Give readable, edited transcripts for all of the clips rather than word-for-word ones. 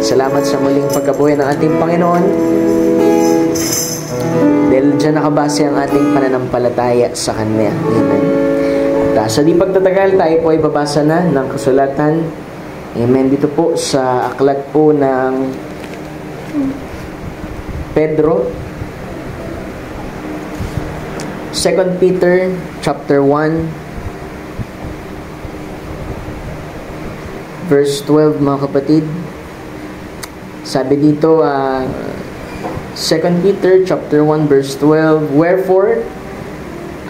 Salamat sa muling pagkabuhay ng ating Panginoon. Dahil dyan nakabase ang ating pananampalataya sa Kanya. Amen. At sa di pagtatagal, tayo po ay babasa na ng kasulatan. Amen. Dito po sa aklat po ng Pedro. 2 Peter chapter 1 verse 12, mga kapatid. Sabi dito, 2 Peter chapter 1 verse 12, wherefore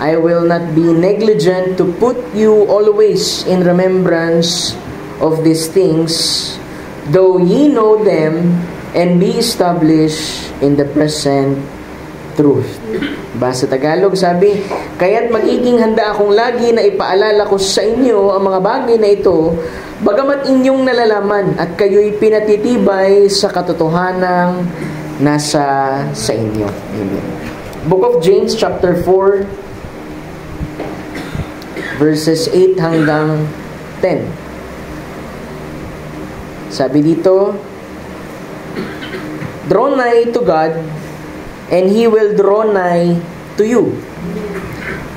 I will not be negligent to put you always in remembrance of these things, though ye know them and be established in the present truth. Basa Tagalog, sabi, kaya't magiging handa akong lagi na ipaalala ko sa inyo ang mga bagay na ito, bagamat inyong nalalaman at kayo'y pinatitibay sa katotohanang nasa sa inyo. Amen. Book of James chapter 4 verses 8 hanggang 10. Sabi dito, draw nigh to God, and He will draw nigh to you.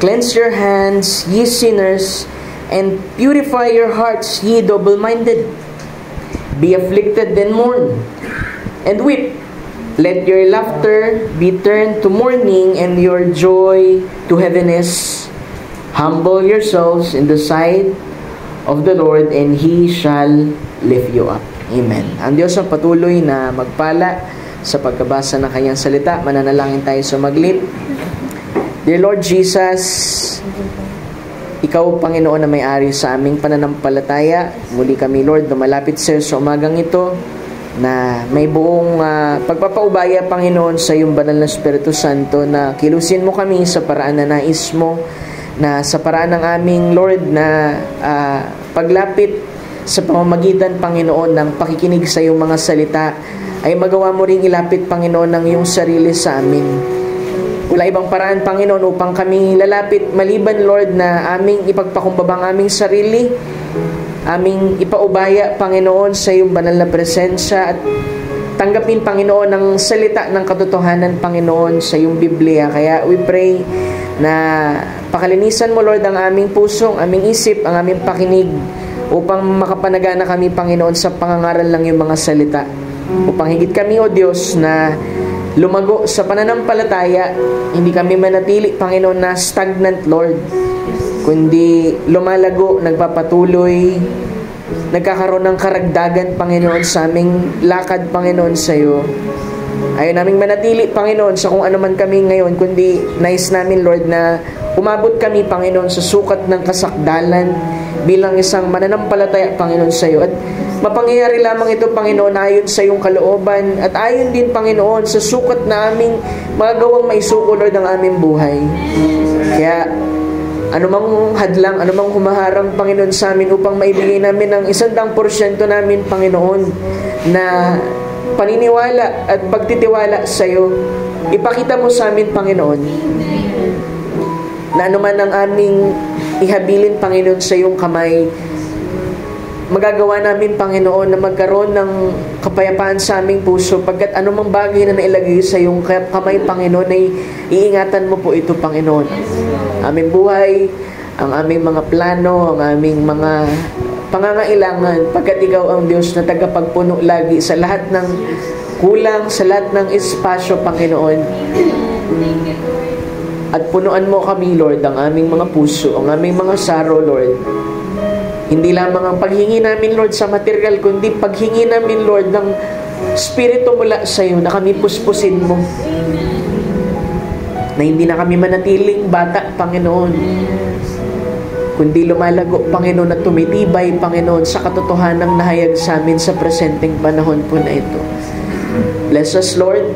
Cleanse your hands, ye sinners, and purify your hearts, ye double-minded. Be afflicted, then mourn, and weep. Let your laughter be turned to mourning, and your joy to heaviness. Humble yourselves in the sight of the Lord, and He shall lift you up. Amen. Ang Diyos ang patuloy na magpala sa pagkabasa ng Kanyang salita. Mananalangin tayo sa maglit. Dear Lord Jesus, Ikaw, Panginoon, na may-ari sa aming pananampalataya. Muli kami, Lord, na malapit sa iyo sa umagang ito, na may buong pagpapaubaya, Panginoon, sa iyong banal na Espiritu Santo, na kilusin mo kami sa paraan na nais mo, na sa paraan ng aming, Lord, na paglapit sa pamamagitan, Panginoon, ng pakikinig sa iyong mga salita, ay magawa mo ring ilapit, Panginoon, ng iyong sarili sa amin. Wala ibang paraan, Panginoon, upang kami lalapit maliban, Lord, na aming ipagpakumbabang aming sarili, aming ipaubaya, Panginoon, sa iyong banal na presensya, at tanggapin, Panginoon, ang salita ng katotohanan, Panginoon, sa iyong Biblia. Kaya we pray na pakalinisan mo, Lord, ang aming puso, ang aming isip, ang aming pakinig, upang makapanagana kami, Panginoon, sa pangangaral ng iyong mga salita. Upang higit kami, O Diyos, na lumago sa pananampalataya, hindi kami manatili, Panginoon, na stagnant, Lord, kundi lumalago, nagpapatuloy, nagkakaroon ng karagdagan, Panginoon, sa aming lakad, Panginoon, sa iyo. Ayaw naming manatili, Panginoon, sa kung ano man kami ngayon, kundi nais namin, Lord, na umabot kami, Panginoon, sa sukat ng kasakdalan bilang isang mananampalataya, Panginoon, sa iyo. At mapangyayari lamang ito, Panginoon, ayon sa iyong kalooban, at ayon din, Panginoon, sa sukat na aming magagawang maisuko, Lord, ang aming buhay. Kaya anumang hadlang, anumang humaharang, Panginoon, sa amin upang maibigay namin ang 100% namin, Panginoon, na paniniwala at pagtitiwala sa iyo, ipakita mo sa amin, Panginoon, na anuman ang aming ihabilin, Panginoon, sa iyong kamay, magagawa namin, Panginoon, na magkaroon ng kapayapaan sa aming puso, pagkat anumang bagay na nailagay sa iyong kamay, Panginoon, ay iingatan mo po ito, Panginoon. Aming buhay, ang aming mga plano, ang aming mga pangangailangan, pagkat ikaw ang Diyos na tagapagpuno lagi sa lahat ng kulang, sa lahat ng espasyo, Panginoon. At punuan mo kami, Lord, ang aming mga puso, ang aming mga saro, Lord. Hindi lamang ang paghingi namin, Lord, sa material, kundi paghingi namin, Lord, ng Espiritu mula sa iyo, na kami puspusin mo. Na hindi na kami manatiling bata, Panginoon, kundi lumalago, Panginoon, at tumitibay, Panginoon, sa katotohanang nahayag sa amin sa presenteng panahon po na ito. Bless us, Lord.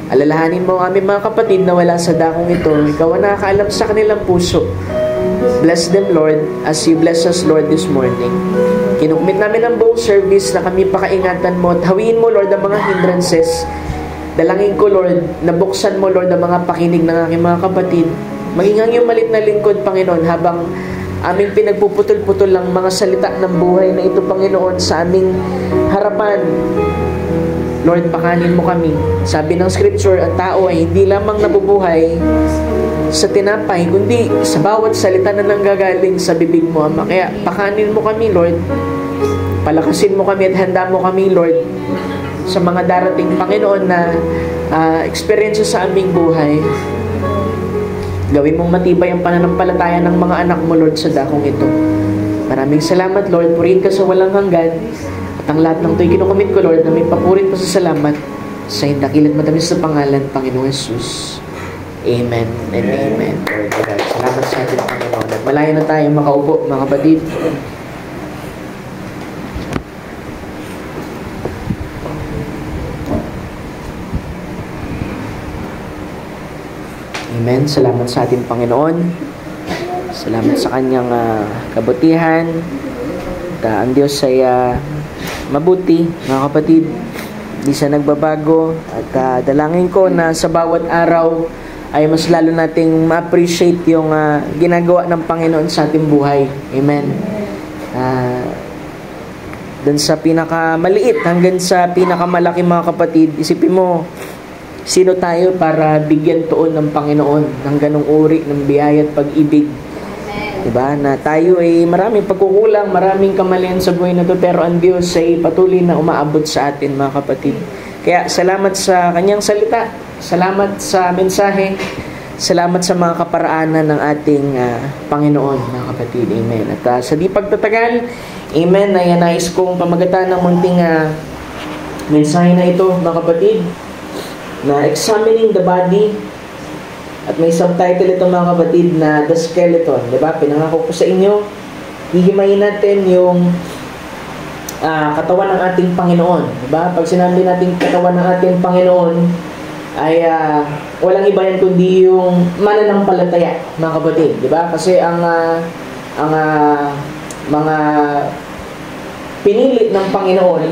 Alalahanin mo ang aming mga kapatid na wala sa dakong ito. Ikaw ang nakakaalam sa kanilang puso. Bless them, Lord, as you bless us, Lord, this morning. Kinukmit namin ang buong service na kami pakaingatan mo, at hawiin mo, Lord, ang mga hindrances. Dalangin ko, Lord, na buksan mo, Lord, ang mga pakinig ng aking mga kapatid. Maging ang iyong malit na lingkod, Panginoon, habang aming pinagpuputol-putol lang mga salita ng buhay na ito, Panginoon, sa aming harapan. Lord, pakanin mo kami. Sabi ng scripture, ang tao ay hindi lamang nabubuhay sa tinapay, kundi sa bawat salita na nanggagaling sa bibig mo, Ama. Kaya pakanin mo kami, Lord. Palakasin mo kami at handa mo kami, Lord, sa mga darating, Panginoon, na experience sa aming buhay. Gawin mong matibay ang pananampalataya ng mga anak mo, Lord, sa dakong ito. Maraming salamat, Lord. Purihin ka sa walang hanggan. At ang lahat ng ito'y kinukumit ko, Lord, na may papurit pa sa salamat sa dakilat matamis sa pangalan, Panginoong Jesus. Amen and amen. Lord God. Salamat sa atin, Panginoon. At malayo na tayo makaupo, mga kapatid. Amen. Salamat sa ating Panginoon. Salamat sa kanyang kabutihan. At ang Diyos ay mabuti, mga kapatid. Di siya nagbabago. At dalangin ko na sa bawat araw ay mas lalo nating ma-appreciate yung ginagawa ng Panginoon sa ating buhay. Amen. Doon sa pinakamaliit hanggang sa pinakamalaki, mga kapatid, isipin mo, sino tayo para bigyan tuon ng Panginoon ng ganong uri ng biyaya at pag-ibig? Diba? Na tayo ay maraming pagkukulang, maraming kamalian sa buhay na to, pero ang Diyos ay patuloy na umaabot sa atin, mga kapatid. Kaya salamat sa kanyang salita, salamat sa mensahe, salamat sa mga kaparaanan ng ating Panginoon, mga kapatid. Amen. At sa di pagtatagal, amen, ay nais kong pamagatan ng munting mensahe na ito, mga kapatid, na examining the body. At may subtitle ito, mga kapatid, na The Skeleton. Diba? Pinangako ko sa inyo, hihimayin natin yung katawan ng ating Panginoon. Diba? Pag sinabi natin katawan ng ating Panginoon, ay walang iba yan kundi yung mananampalataya, mga kapatid. Diba? Kasi ang mga pinili ng Panginoon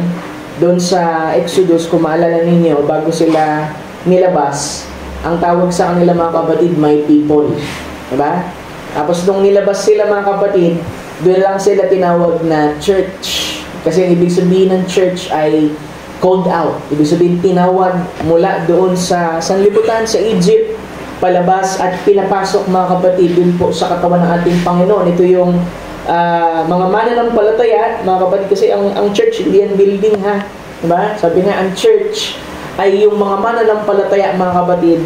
doon sa Exodus, kung maalala ninyo, bago sila nilabas, ang tawag sa kanila, mga kapatid, my people. Diba? Tapos nung nilabas sila, mga kapatid, doon lang sila tinawag na church. Kasi ang ibig sabihin ng church ay called out. Ibig sabihin, tinawag mula doon sa sanlibutan, sa Egypt, palabas at pinapasok, mga kapatid, doon po sa katawan ng ating Panginoon. Ito yung mga mananampalataya, mga kapatid, kasi ang church, hindi yan building, ha? Diba? Sabi nga, ang church ay yung mga mananampalataya, mga kapatid,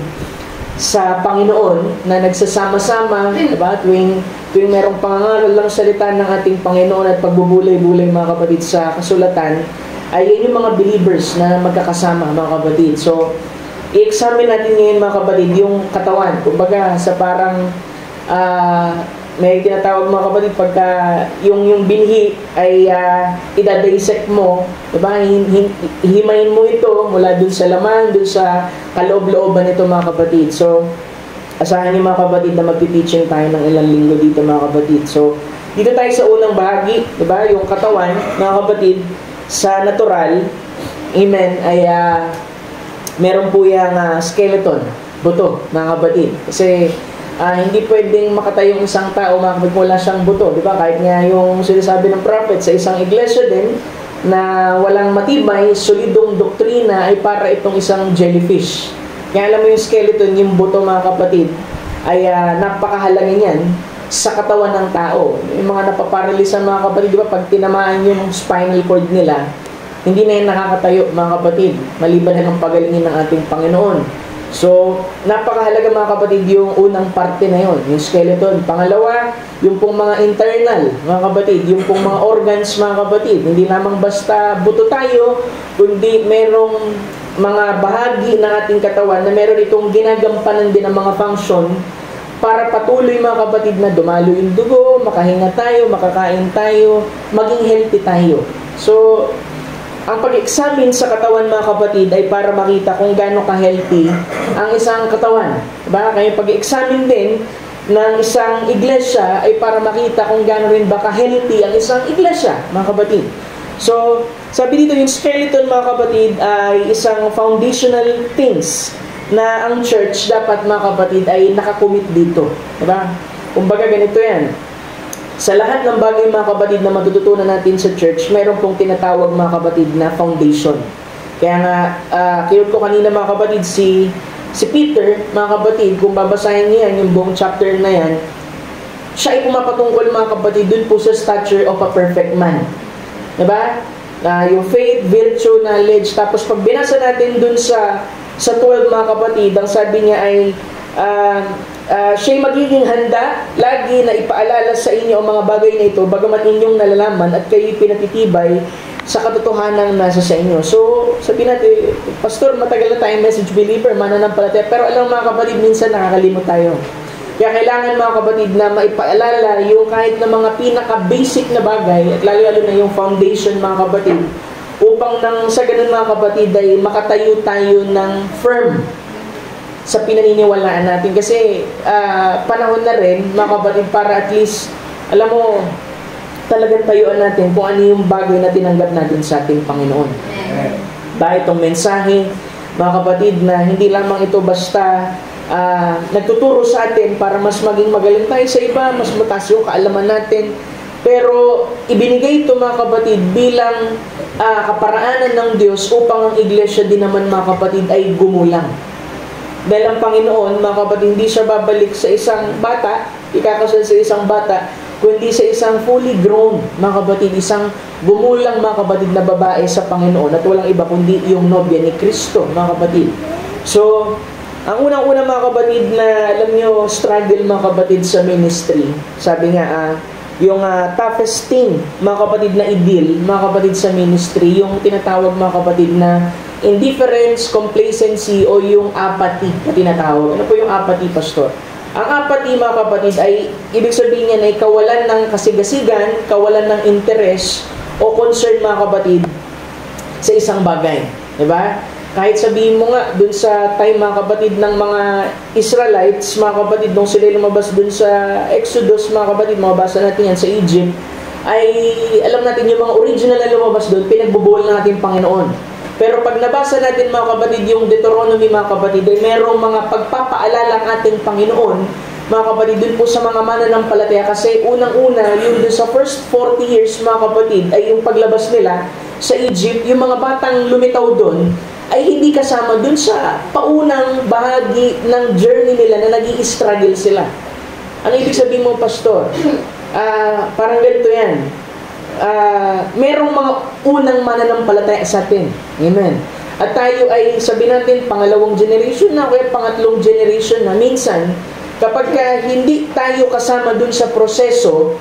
sa Panginoon na nagsasama-sama, diba? Tuwing merong pangangaral lang salita ng ating Panginoon at pagbubulay-bulay, mga kapatid, sa kasulatan, ay yun yung mga believers na magkakasama, mga kapatid. So, i-examine natin ngayon, mga kapatid, yung katawan. Kumbaga, sa parang may tinatawag, mga kapatid, pagka yung binhi ay idadisect mo, diba? Hihimayin mo ito mula dun sa laman, dun sa kaloob-looban nito, mga kapatid. So, asahan niyo, mga kapatid, na magti-teaching tayo ng ilang linggo dito, mga kapatid. So, dito tayo sa unang bahagi, diba? Yung katawan, mga kapatid, sa natural, amen, ay meron po yung skeleton, buto, mga kapatid. Kasi hindi pwedeng makatayo yung isang tao, mga kapatid, wala siyang buto, di ba? Kahit nga yung sinasabi ng prophet sa isang iglesia din, na walang matibay, solidong doktrina, ay para itong isang jellyfish. Kaya alam mo yung skeleton, yung buto, mga kapatid, ay napakahalaga niyan sa katawan ng tao. Yung mga napaparalisan, mga kapatid, di ba? Pag tinamaan yung spinal cord nila, hindi na yan nakakatayo, mga kapatid, maliban na ng pagalingin ng ating Panginoon. So, napakahalaga, mga kapatid, yung unang parte na yun, yung skeleton. Pangalawa, yung pong mga internal, mga kapatid, yung pong mga organs, mga kapatid. Hindi lamang basta buto tayo, kundi merong mga bahagi ng ating katawan na meron itong ginagampanan din ng mga function para patuloy, mga kapatid, na dumalo yung dugo, makahinga tayo, makakain tayo, maging healthy tayo. So, ang pag-examine sa katawan, mga kapatid, ay para makita kung gaano ka-healthy ang isang katawan. Diba? Kaya pag-examine din ng isang iglesia ay para makita kung gaano rin ba ka-healthy ang isang iglesia, mga kapatid. So, sabi dito, yung skeleton, mga kapatid, ay isang foundational things na ang church dapat, mga kapatid, ay nakakumit dito. Diba? Kumbaga, ganito yan. Sa lahat ng bagay, mga kapatid, na matututunan natin sa church, mayroon pong tinatawag, mga kapatid, na foundation. Kaya nga, kinut ko kanina mga kapatid, si Peter, mga kapatid, kung babasahin niya yung buong chapter na yan, siya ay pumapatungkol mga kapatid dun po sa stature of a perfect man. Diba? Yung faith, virtue, knowledge. Tapos pag binasa natin dun sa 12 mga kapatid, ang sabi niya ay siya'y magiging handa lagi na ipaalala sa inyo ang mga bagay na ito bagamat inyong nalalaman at kayo'y pinatitibay sa katotohanan nasa sa inyo. So, sabi natin, Pastor, matagal na tayong message believer, mananampalataya. Pero alam mga kapatid, minsan nakakalimot tayo. Kaya kailangan mga kapatid na maipaalala yung kahit na mga pinaka-basic na bagay at lalo-lalo na yung foundation mga kapatid upang nang sa ganun mga kapatid ay makatayo tayo ng firm sa pinaniniwalaan natin. Kasi panahon na rin mga kapatid para at least, alam mo, talagang tayuan natin kung ano yung bagay na tinanggap natin sa ating Panginoon. Dahil itong mensahe mga kapatid na hindi lamang ito basta nagtuturo sa atin para mas maging magaling tayo sa iba, mas mataas yung kaalaman natin. Pero ibinigay ito mga kapatid bilang kaparaanan ng Diyos upang ang iglesia din naman mga kapatid ay gumulang. Dahil ang Panginoon mga kapatid hindi siya babalik sa isang bata, ikakasal sa isang bata, kundi sa isang fully grown mga kapatid, isang gumulang mga kapatid na babae sa Panginoon at walang iba kundi yung nobya ni Kristo mga kapatid. So, ang unang-una mga kapatid na alam nyo, struggle mga kapatid sa ministry. Sabi nga, yung toughest thing mga kapatid na i-deal mga kapatid sa ministry, yung tinatawag mga kapatid na indifference, complacency o yung apathy na tinatawag. Ano po yung apathy, Pastor? Ang apathy mga kapatid ay ibig sabihin niya na kawalan ng kasigasigan, kawalan ng interest o concern mga kapatid sa isang bagay. Diba? Kahit sabihin mo nga dun sa time mga kapatid ng mga Israelites, mga kapatid, nung sila lumabas dun sa Exodus, mga kapatid, mabasa natin yan sa Egypt, ay alam natin yung mga original na lumabas dun, pinagbubuhol na natin Panginoon. Pero pag nabasa natin mga kapatid yung Deuteronomy mga kapatid, ay merong mga pagpapaalala ang ating Panginoon, mga kapatid, dun po sa mga mananampalataya. Kasi unang-una, yung dun sa first 40 years mga kapatid, ay yung paglabas nila sa Egypt, yung mga batang lumitaw dun, ay hindi kasama dun sa paunang bahagi ng journey nila na nag-i-struggle sila. Ano ibig sabihin mo, Pastor? Parang ganito yan. Merong mga unang mananampalataya sa atin. Amen. At tayo ay, sabi natin, pangalawang generation na, o pangatlong generation na. Minsan, kapag hindi tayo kasama dun sa proseso,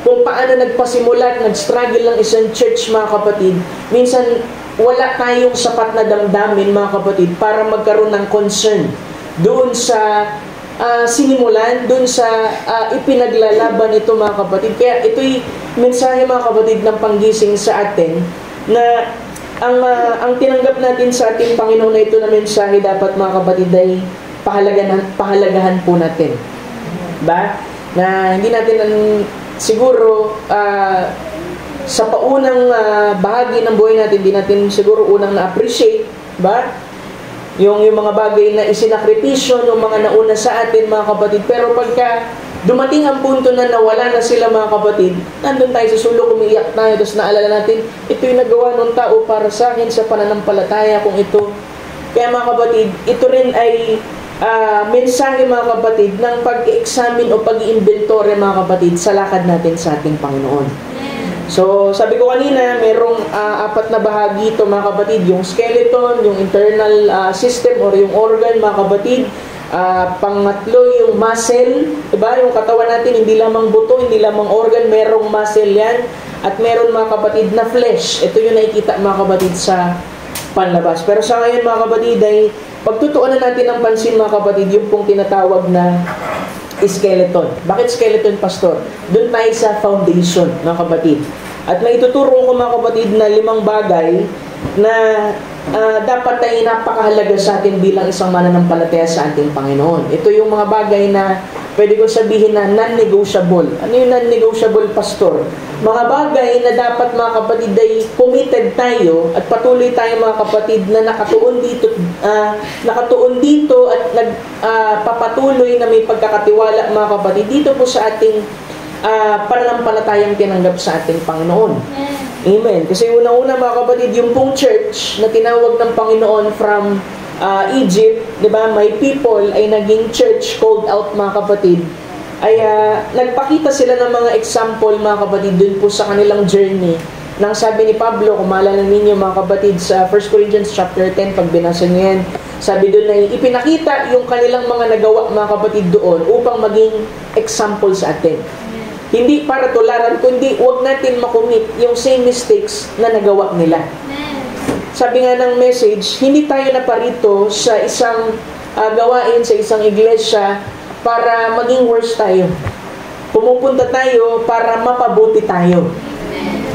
kung paano nagpasimula at nag-struggle ng isang church, mga kapatid, minsan, wala tayong sapat na damdamin, mga kapatid, para magkaroon ng concern doon sa sinimulan, doon sa ipinaglalaban ito, mga kapatid. Kaya ito'y mensahe, mga kapatid, ng panggising sa atin na ang tinanggap natin sa ating Panginoon na ito na mensahe dapat, mga kapatid, ay pahalagahan po natin. Ba? Na hindi natin siguro sa paunang bahagi ng buhay natin, hindi natin siguro unang na-appreciate, ba? Yung mga bagay na isinakripisyo ng mga nauna sa atin, mga kapatid. Pero pagka dumating ang punto na nawala na sila, mga kapatid, nandun tayo sa sulok, umiiyak tayo, tapos naalala natin, ito yung nagawa ng tao para sa akin sa pananampalataya kung ito. Kaya mga kapatid, ito rin ay mensahe, mga kapatid, ng pag-examine o pag-iinventory, mga kapatid, sa lakad natin sa ating Panginoon. So, sabi ko kanina, merong apat na bahagi ito, mga kapatid. Yung skeleton, yung internal system or yung organ, mga kapatid. Pangatlo, yung muscle. Diba? Yung katawan natin, hindi lamang buto, hindi lamang organ, merong muscle yan. At meron, mga kapatid, na flesh. Ito yung nakikita, mga kapatid, sa panlabas. Pero sa ngayon, mga kapatid, ay pagtutuunan natin ng pansin, mga kapatid, yung pong tinatawag na skeleton. Bakit skeleton, Pastor? Doon tayo sa foundation, mga kapatid. At may ituturo ko, mga kapatid, na 5 bagay na dapat ay napakahalaga sa atin bilang isang mananampalataya sa ating Panginoon. Ito yung mga bagay na pwede kong sabihin na non-negotiable. Ano yung non-negotiable, Pastor? Mga bagay na dapat, mga kapatid, ay committed tayo at patuloy tayo, mga kapatid, na nakatuon dito at nagpapatuloy na may pagkakatiwala, mga kapatid, dito po sa ating pananampalatayang tinanggap sa ating Panginoon. Amen. Kasi unang-una mga kapatid, yung pong church na tinawag ng Panginoon from Egypt, di ba, my people ay naging church called out mga kapatid, ay nagpakita sila ng mga example mga kapatid dun po sa kanilang journey. Nang sabi ni Pablo, kung maalala ninyo mga kapatid sa 1 Corinthians chapter 10, pag binasa niyo yan, sabi doon na ipinakita yung kanilang mga nagawa mga kapatid doon upang maging example sa atin. Hindi para tularan, kundi huwag natin makumit yung same mistakes na nagawa nila. Sabi nga ng message, hindi tayo naparito sa isang gawain, sa isang iglesia para maging worse tayo. Pumupunta tayo para mapabuti tayo.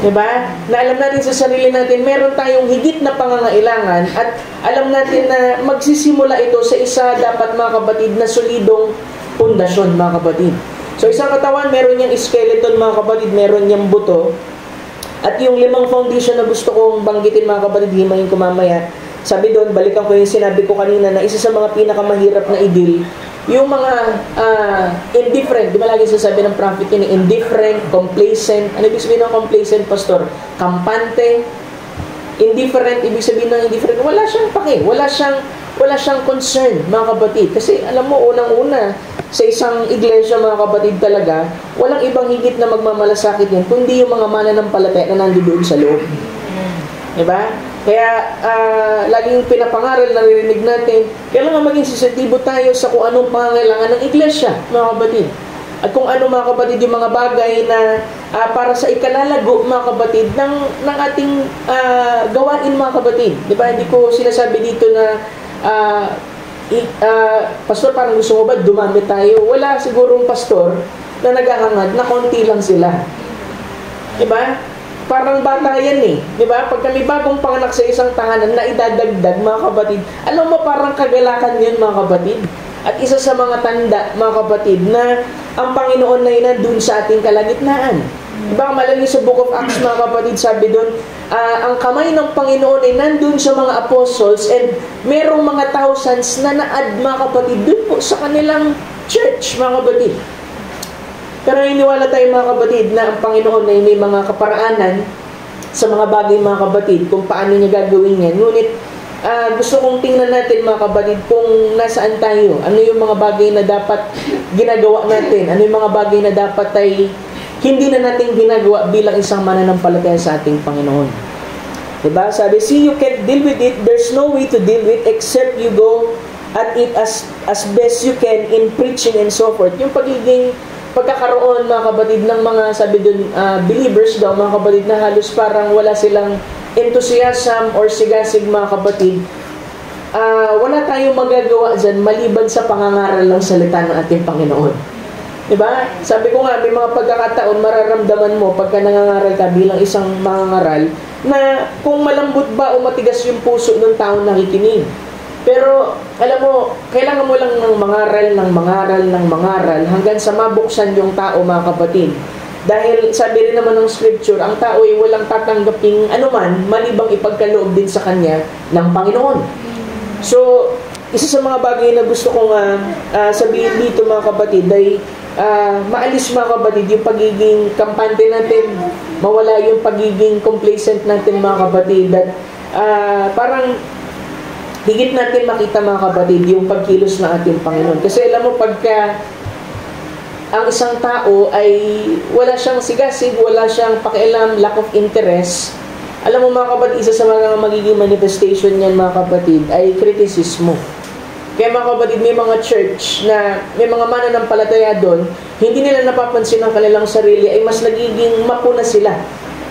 Diba? Na alam natin sa sarili natin, meron tayong higit na pangangailangan at alam natin na magsisimula ito sa isa dapat mga kapatid na solidong pundasyon mga kapatid. So isang katawan, meron niyang skeleton mga kapatid, meron niyang buto. At yung 5 foundation na gusto kong banggitin mga kapatid, himayin ko mamaya. Sabi doon, balikan ko yung sinabi ko kanina na isa sa mga pinakamahirap na idil, yung mga indifferent, di ba lagi sasabi ng prophet yun, indifferent, complacent. Ano ibig sabihin ng complacent, pastor? Kampante. Indifferent, ibig sabihin ng indifferent, wala siyang pake, wala siyang concern, mga kapatid. Kasi alam mo, unang-una, sa isang iglesia, mga kapatid talaga, walang ibang higit na magmamalasakit yan, kundi yung mga mananampalataya na nandoon sa loob. Diba? Kaya, laging pinapangaral, naririnig natin, kailangan maging sensitibo tayo sa kung anong pangangailangan ng iglesia, mga kapatid. At kung ano, mga kapatid, yung mga bagay na para sa ikalalago, mga kapatid, ng ating gawain, mga kapatid. Diba? Hindi ko sinasabi dito na, pastor, parang gusto mo ba dumami tayo? Wala sigurong pastor na naghahangad na konti lang sila. Diba? Parang bata yan eh. Diba? Pag kami bagong panganak sa isang tahanan na idadagdag, mga kapatid, alam mo parang kagalakan yun, mga kapatid. At isa sa mga tanda, mga kapatid, na ang Panginoon na nandun sa ating kalagitnaan. Diba? Malali sa Book of Acts, mga kapatid, sabi doon, ang kamay ng Panginoon ay nandun sa mga apostles and merong mga thousands na na-add, mga kapatid, doon po sa kanilang church, mga kapatid. Pero iniwala tayo mga kapatid na ang Panginoon ay may mga kaparaanan sa mga bagay mga kapatid kung paano niya gagawin yan. Ngunit gusto kong tingnan natin mga kapatid kung nasaan tayo. Ano yung mga bagay na dapat ginagawa natin? Ano yung mga bagay na dapat ay hindi na natin ginagawa bilang isang mananampalataya sa ating Panginoon. Diba? Sabi, see, you can't deal with it. There's no way to deal with it except you go at it as best you can in preaching and so forth. Yung pagkakaroon mga kapatid ng mga sabi dun believers daw mga kapatid na halos parang wala silang enthusiasm or sigasig mga kapatid, wala tayong magagawa dyan maliban sa pangangaral ng salita ng ating Panginoon. Diba? Sabi ko nga, may mga pagkakataon mararamdaman mo pagka nangangaral ka bilang isang mangangaral na kung malambot ba o matigas yung puso ng taong nakikinig. Pero, alam mo, kailangan mo lang ng mangaral hanggang sa mabuksan yung tao, mga kapatid. Dahil, sabi rin naman ng scripture, ang tao ay walang tatanggaping anuman, malibang ipagkaloob din sa kanya ng Panginoon. So, isa sa mga bagay na gusto kong sabihin dito, mga kapatid, ay maalis, mga kapatid, yung pagiging kampante natin, mawala yung pagiging complacent natin, mga kapatid, at parang higit natin makita mga kapatid yung pagkilos ng ating Panginoon. Kasi alam mo, pagka ang isang tao ay wala siyang sigasig, wala siyang pakialam, lack of interest, alam mo mga kapatid, isa sa mga magiging manifestation niyan mga kapatid ay kritisismo. Kaya mga kapatid, may mga church na may mga mananampalataya doon, hindi nila napapansin ang kanilang sarili, ay mas nagiging mapuna sila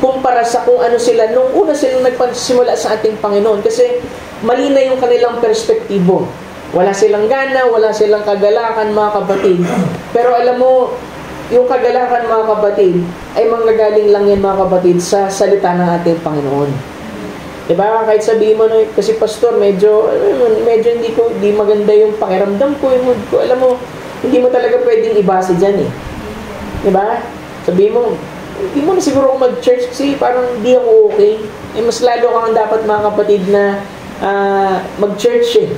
kumpara sa kung ano sila nung una silang nagpasimula sa ating Panginoon. Kasi mali na yung kanilang perspektibo. Wala silang gana, wala silang kagalakan, mga kapatid. Pero alam mo, yung kagalakan, mga kapatid, ay manggagaling lang yan, mga kapatid, sa salita ng ating Panginoon. Diba? Kahit sabihin mo, no, kasi pastor, medyo hindi maganda yung pakiramdam ko, yung mood ko. Alam mo, hindi mo talaga pwedeng ibase dyan eh. Diba? Sabihin mo, hindi mo na siguro ako mag-church kasi parang hindi ako okay. Eh, mas lalo kang dapat, mga kapatid, na mag-church eh.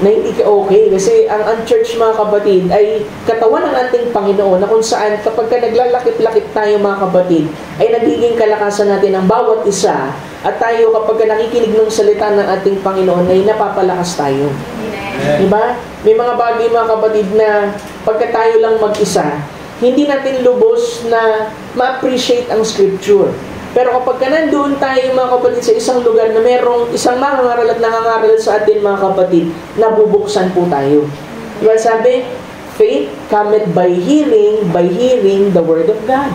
na hindi ka okay. Kasi ang church, mga kapatid, ay katawan ng ating Panginoon na kung saan kapag ka naglalakip-lakip tayo, mga kapatid, ay nagiging kalakasan natin ang bawat isa. At tayo, kapag ka nakikinig ng salita ng ating Panginoon, ay napapalakas tayo. Diba? May mga bagay, mga kapatid, na pagka tayo lang mag-isa, hindi natin lubos na ma-appreciate ang Scripture. Pero kapag ka nandoon tayo, mga kapatid, sa isang lugar na merong isang mangangaral at nangangaral sa atin, mga kapatid, nabubuksan po tayo. Diba sabi, faith cometh by hearing the Word of God.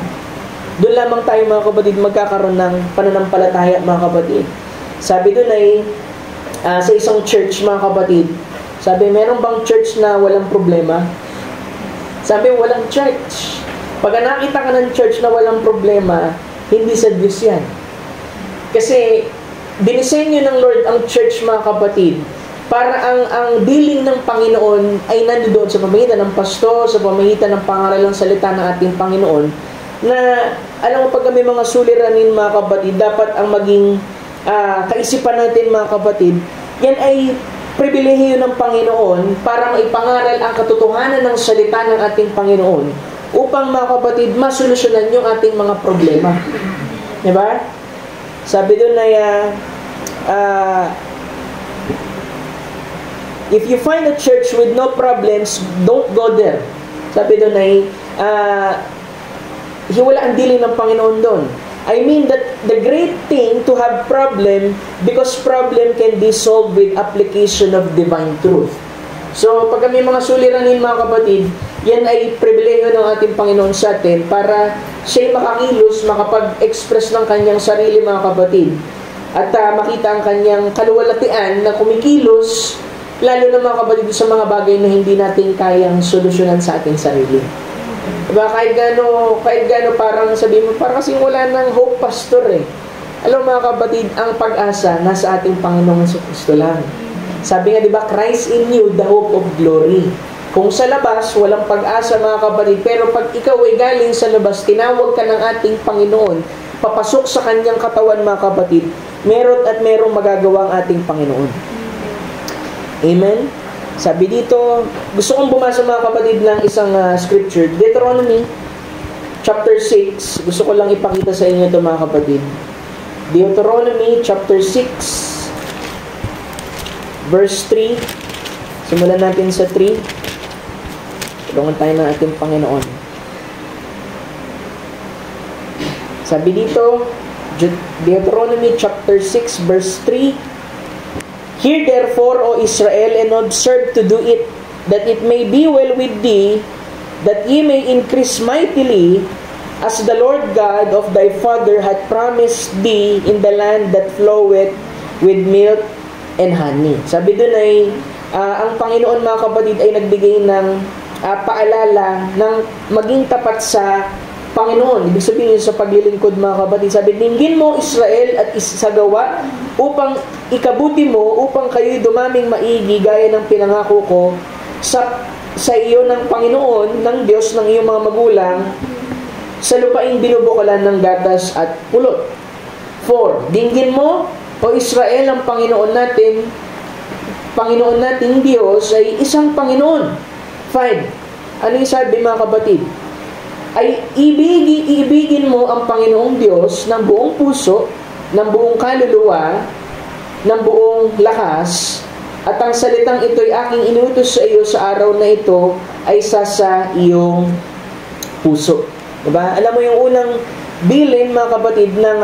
Doon lamang tayo, mga kapatid, magkakaroon ng pananampalataya, mga kapatid. Sabi doon ay, sa isang church, mga kapatid, sabi, meron bang church na walang problema? Sabi, walang church. Pag nakita ka ng church na walang problema, hindi sa Diyos yan. Kasi, dinisenyo ng Lord ang church, mga kapatid, para ang dealing ng Panginoon ay nandoon sa pamamagitan ng pastor, sa pamamagitan ng pangaralang salita ng ating Panginoon, na, alam mo, pag may mga suliranin, mga kapatid, dapat ang maging kaisipan natin, mga kapatid, yan ay pribilehiyo ng Panginoon para maipangaral ang katotohanan ng salita ng ating Panginoon upang, mga kapatid, masolusyonan yung ating mga problema. Diba? Sabi doon ay if you find a church with no problems, don't go there. Sabi doon ay wala ang dealing ng Panginoon doon. I mean that the great thing to have problem, because problem can be solved with application of divine truth. So, pag may mga suliranin, mga kapatid, yan ay pribilehiyo ng ating Panginoon sa atin para siya'y makakilos, makapag-express ng kanyang sarili, mga kapatid. At makita ang kanyang kaluwalhatian na kumikilos, lalo na, mga kapatid, sa mga bagay na hindi natin kayang solusyonan sa ating sarili. Diba, kahit gano parang sabi mo, parang kasing wala ng hope, pastor eh. Alam, mga kapatid, ang pag-asa nasa ating Panginoon sa Kristo lang. Sabi nga, diba, Christ in you, the hope of glory. Kung sa labas, walang pag-asa, mga kapatid, pero pag ikaw ay galing sa labas, tinawag ka ng ating Panginoon, papasok sa kanyang katawan, mga kapatid, meron at merong magagawa ang ating Panginoon. Amen? Sabi dito, gusto kong bumasa, mga kapatid, ng isang scripture. Deuteronomy, chapter 6. Gusto ko lang ipakita sa inyo ito, mga kapatid. Deuteronomy, chapter 6, verse 3. Simulan natin sa 3. Tulungan tayo ng ating Panginoon. Sabi dito, Deuteronomy, chapter 6, verse 3. Hear therefore, O Israel, and observe to do it, that it may be well with thee, that ye may increase mightily, as the Lord God of thy father hath promised thee in the land that floweth with milk and honey. Sabi dun ay, ang Panginoon, mga kapatid, ay nagbigay ng paalala ng maging tapat sa Panginoon. Ibig sabihin sa paglilingkod, mga kapatid. Sabi, dinggin mo Israel at isagawa upang ikabuti mo, upang kayo'y dumaming maigi gaya ng pinangako ko sa iyo ng Panginoon, ng Diyos ng iyong mga magulang, sa lupaing binubukalan ng gatas at pulot. 4. Dinggin mo, O Israel, ang Panginoon nating Diyos ay isang Panginoon. 5. Ano yung sabi, mga kapatid? Ay iibigin mo ang Panginoong Diyos ng buong puso, ng buong kaluluwa, ng buong lakas, at ang salitang ito'y aking inutos sa iyo sa araw na ito ay sa iyong puso. Diba? Alam mo yung unang bilin, mga kapatid, ng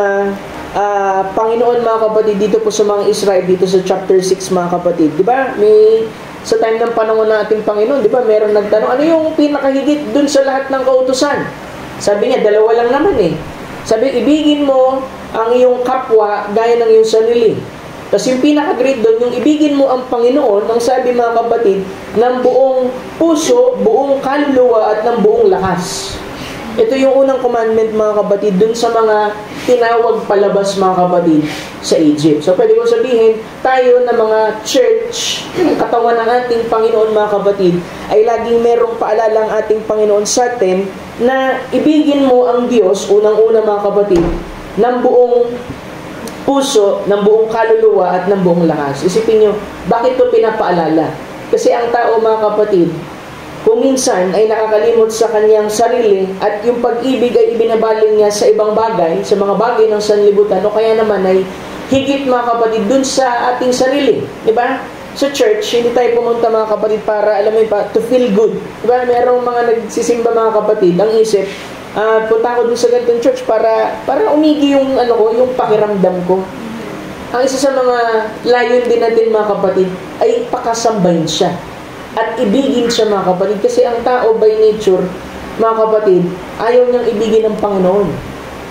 Panginoon, mga kapatid, dito po sa mga Israel, dito sa chapter 6, mga kapatid. Diba? May sa time ng panahon ng ating Panginoon, di ba, meron nagtanong, ano yung pinakahigit dun sa lahat ng kautusan? Sabi niya, 2 lang naman eh. Sabi, ibigin mo ang iyong kapwa gaya ng iyong sarili. Tapos yung pinaka-great dun, yung ibigin mo ang Panginoon, ang sabi, mga kapatid, ng buong puso, buong kaluluwa, at ng buong lakas. Ito yung unang commandment, mga kapatid, dun sa mga tinawag palabas, mga kapatid, sa Egypt. So, pwede ko sabihin, tayo na mga church, katawan ng ating Panginoon, mga kapatid, ay laging merong paalala ang ating Panginoon sa atin na ibigin mo ang Diyos, unang-una, mga kapatid, ng buong puso, ng buong kaluluwa, at ng buong lakas. Isipin nyo, bakit ito pinapaalala? Kasi ang tao, mga kapatid, kung minsan ay nakakalimot sa kanyang sarili at yung pag-ibig ay ibinabaling niya sa ibang bagay, sa mga bagay ng sanlibutan, o kaya naman ay higit, mga kapatid, dun sa ating sarili. Diba? Sa church, hindi tayo pumunta, mga kapatid, para, alam mo yun pa, to feel good. Diba? Merong mga nagsisimba, mga kapatid, ang isip, punta ako dun sa ganitong church para umigi yung, yung pakiramdam ko. Ang isa sa mga layon din natin, mga kapatid, ay pakasambahin siya. At ibigin siya, mga kapatid. Kasi ang tao by nature, mga kapatid, ayaw niyang ibigin ng Panginoon.